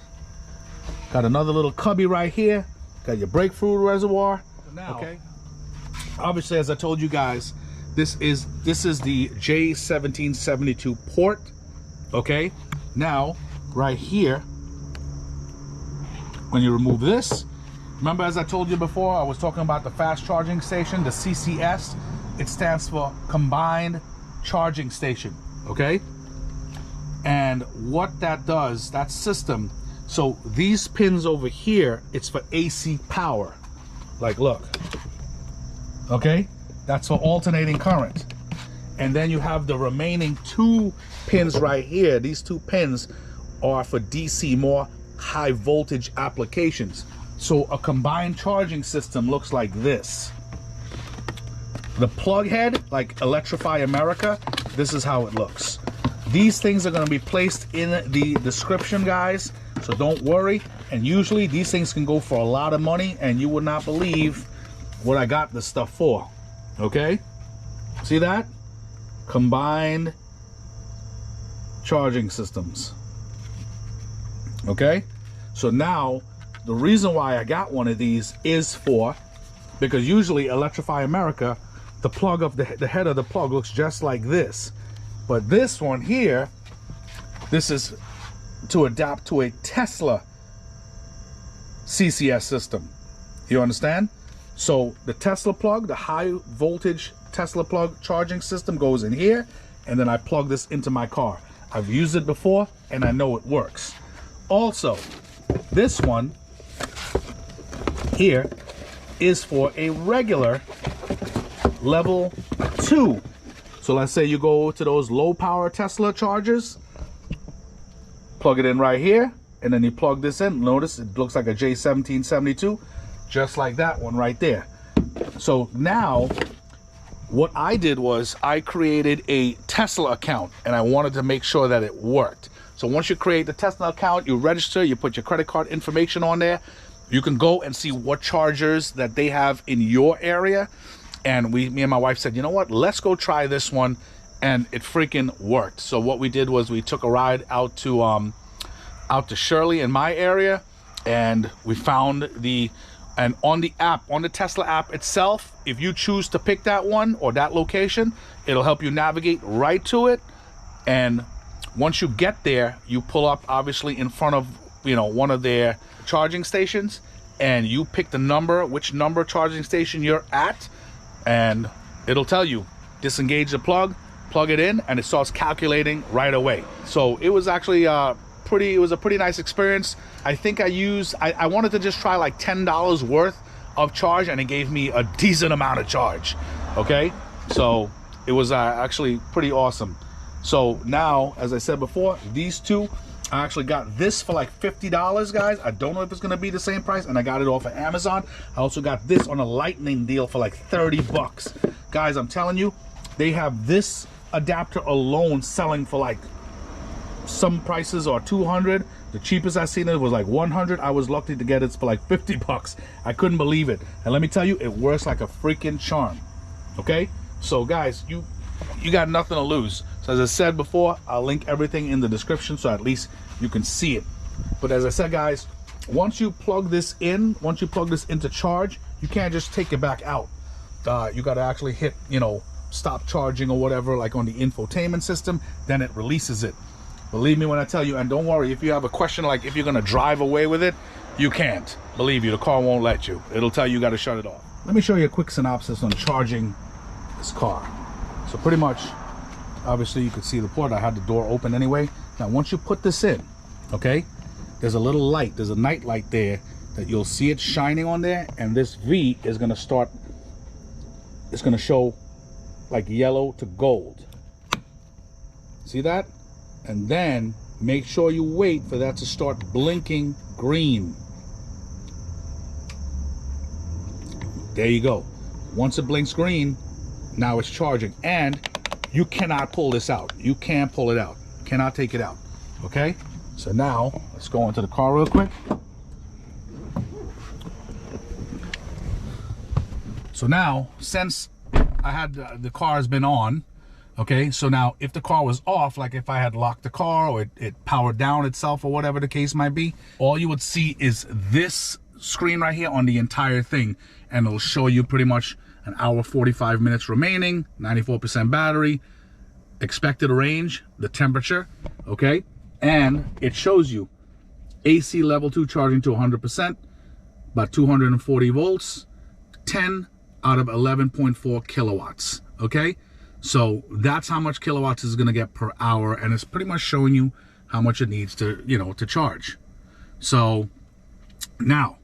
Speaker 1: Got another little cubby right here. Got your brake fluid reservoir. Now, okay, obviously, as I told you guys, this is the J1772 port. Okay, now right here, when you remove this, remember, as I told you before, I was talking about the fast charging station, the CCS. It stands for Combined Charging Station, okay? And what that does, that system, so these pins over here, it's for AC power. Like, look, okay? That's for alternating current. And then you have the remaining 2 pins right here. These 2 pins are for DC, more high voltage applications. So a combined charging system looks like this. The plug head, like Electrify America, this is how it looks. These things are going to be placed in the description, guys, so don't worry. And usually these things can go for a lot of money, and you would not believe what I got this stuff for. Okay, see that? Combined charging systems. Okay, so now the reason why I got one of these is because usually Electrify America, the plug of the head of the plug looks just like this. But this one here, this is to adapt to a Tesla CCS system. You understand? So the Tesla plug, the high voltage Tesla plug charging system goes in here, and then I plug this into my car. I've used it before and I know it works. Also, this one here is for a regular level 2. So let's say you go to those low power Tesla chargers, plug it in right here, and then you plug this in. Notice it looks like a J1772, just like that one right there. So now what I did was I created a Tesla account, and I wanted to make sure that it worked. So once you create the Tesla account, you register, you put your credit card information on there. You can go and see what chargers that they have in your area. And me and my wife said, you know what, let's go try this one. And it freaking worked. So what we did was we took a ride out to Shirley in my area, and we found and on the app, on the Tesla app itself, if you choose to pick that one or that location, it'll help you navigate right to it. And once you get there, you pull up obviously in front of, you know, one of their charging stations, and you pick the number, which number charging station you're at, and it'll tell you disengage the plug, plug it in, and it starts calculating right away. So it was actually it was a pretty nice experience. I think I wanted to just try like $10 worth of charge, and it gave me a decent amount of charge. Okay, so it was actually pretty awesome. So now, as I said before, these two, I actually got this for like $50, guys. I don't know if it's gonna be the same price, and I got it off of Amazon. I also got this on a lightning deal for like 30 bucks. Guys, I'm telling you, they have this adapter alone selling for like, some prices are 200. The cheapest I seen it was like 100. I was lucky to get it for like 50 bucks. I couldn't believe it. And let me tell you, it works like a freaking charm. Okay, so guys, you got nothing to lose. So as I said before, I'll link everything in the description so at least you can see it. But as I said, guys, once you plug this in, once you plug this into charge, you can't just take it back out. You got to actually hit, you know, stop charging or whatever, like on the infotainment system, then it releases it. Believe me when I tell you, and don't worry, if you have a question like if you're gonna drive away with it, you can't. Believe you, the car won't let you. It'll tell you gotta shut it off. Let me show you a quick synopsis on charging this car. So pretty much, obviously you can see the port. I had the door open anyway. Now once you put this in, okay, there's a little light, there's a night light there that you'll see it shining on there, and this V is gonna start, it's gonna show like yellow to gold. See that? And then make sure you wait for that to start blinking green. There you go. Once it blinks green, now it's charging, and you cannot pull this out. You can't pull it out. Cannot take it out. Okay? So now let's go into the car real quick. So now, since I had the car has been on, okay, so now if the car was off, like if I had locked the car or it powered down itself or whatever the case might be, all you would see is this screen right here on the entire thing, and it'll show you pretty much an hour 45 minutes remaining, 94% battery, expected range, the temperature, okay, and it shows you AC level 2 charging to 100%, about 240 volts, 10 out of 11.4 kilowatts, okay? So that's how much kilowatts is gonna get per hour, and it's pretty much showing you how much it needs to, you know, to charge. So now,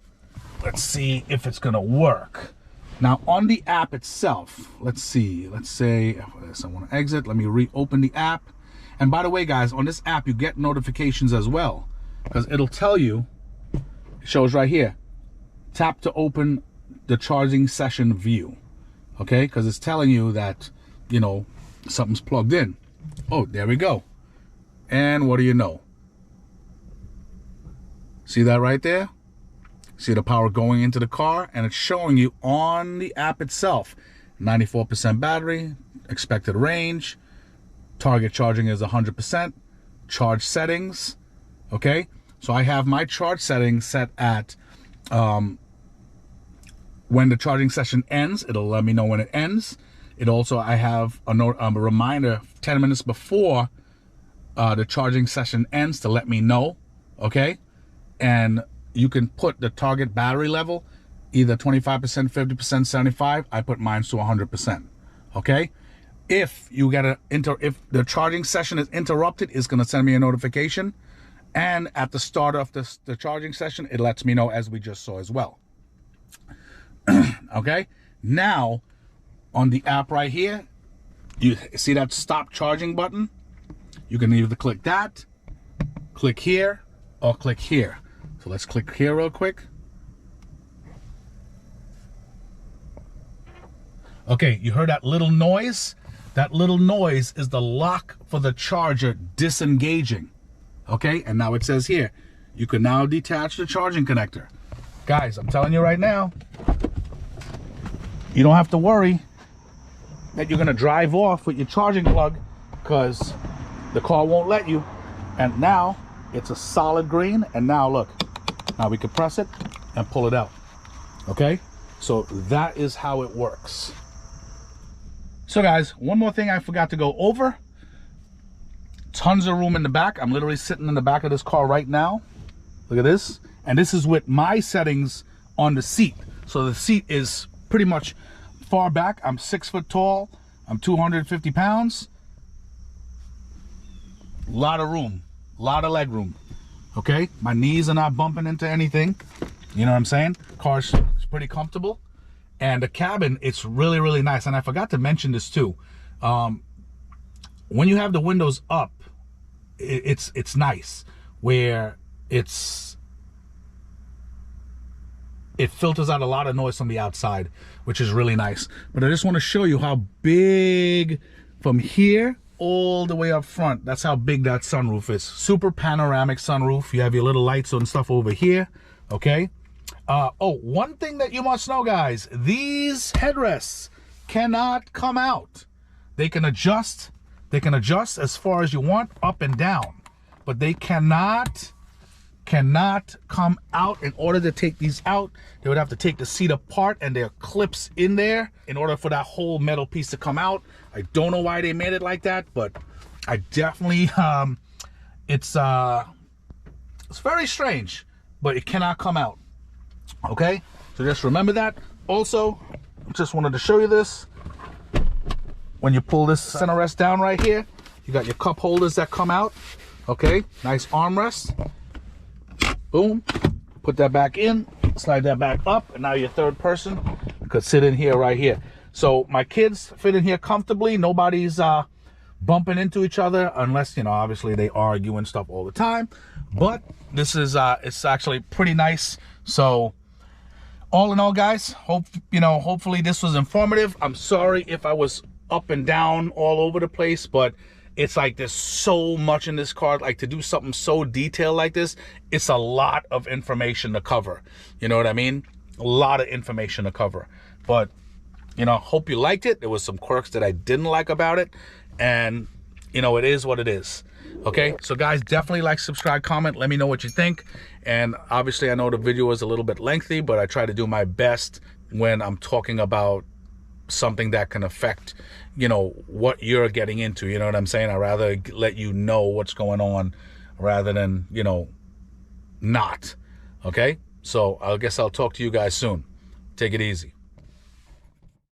Speaker 1: let's see if it's gonna work. Now on the app itself, let's see, let's say, I wanna exit, let me reopen the app. And by the way, guys, on this app, you get notifications as well, because it'll tell you, it shows right here, tap to open the charging session view, okay? Because it's telling you that, you know, something's plugged in. Oh, there we go. And what do you know? See that right there? See the power going into the car, and it's showing you on the app itself, 94% battery, expected range, target charging is 100%, charge settings, okay? So I have my charge settings set at, when the charging session ends, it'll let me know when it ends. It also, I have a reminder 10 minutes before the charging session ends to let me know, okay? And you can put the target battery level, either 25%, 50%, 75. I put mine to 100%, okay? If you get if the charging session is interrupted, it's gonna send me a notification. And at the start of the charging session, it lets me know, as we just saw as well. Okay, now on the app right here, you see that stop charging button? You can either click that, click here, or click here. So let's click here real quick. Okay, you heard that little noise? That little noise is the lock for the charger disengaging. Okay, and now it says here, you can now detach the charging connector. Guys, I'm telling you right now, you don't have to worry that you're gonna drive off with your charging plug, because the car won't let you. And now it's a solid green, and now look, now we can press it and pull it out. Okay, so that is how it works. So guys, one more thing I forgot to go over. Tons of room in the back. I'm literally sitting in the back of this car right now. Look at this. And this is with my settings on the seat. So the seat is pretty much far back. I'm 6 foot tall. I'm 250 pounds. A lot of room, a lot of leg room. Okay, my knees are not bumping into anything. You know what I'm saying? Car's pretty comfortable. And the cabin, it's really, really nice. And I forgot to mention this too. When you have the windows up, it's nice, where it filters out a lot of noise from the outside, which is really nice. But I just want to show you how big, from here all the way up front, that's how big that sunroof is. Super panoramic sunroof. You have your little lights and stuff over here, okay? Oh, one thing that you must know, guys, these headrests cannot come out. They can adjust as far as you want, up and down, but they cannot come out. In order to take these out, they would have to take the seat apart, and there are clips in there in order for that whole metal piece to come out. I don't know why they made it like that, but I definitely, it's very strange, but it cannot come out. Okay, so just remember that. Also, just wanted to show you this. When you pull this center rest down right here, you got your cup holders that come out. Okay, nice armrest. Boom, put that back in, slide that back up, and now your third person could sit in here right here. So my kids fit in here comfortably. Nobody's bumping into each other, unless, you know, obviously they argue and stuff all the time. But this is it's actually pretty nice. So all in all, guys, hopefully this was informative. I'm sorry if I was up and down all over the place, but it's like there's so much in this car. Like, to do something so detailed like this, it's a lot of information to cover. You know what I mean? A lot of information to cover. But, you know, hope you liked it. There was some quirks that I didn't like about it. And, you know, it is what it is. Okay, so guys, definitely like, subscribe, comment. Let me know what you think. And obviously, I know the video was a little bit lengthy, but I try to do my best when I'm talking about something that can affect, you know, what you're getting into. You know what I'm saying? I'd rather let you know what's going on rather than, you know, not. Okay, so I guess I'll talk to you guys soon. Take it easy.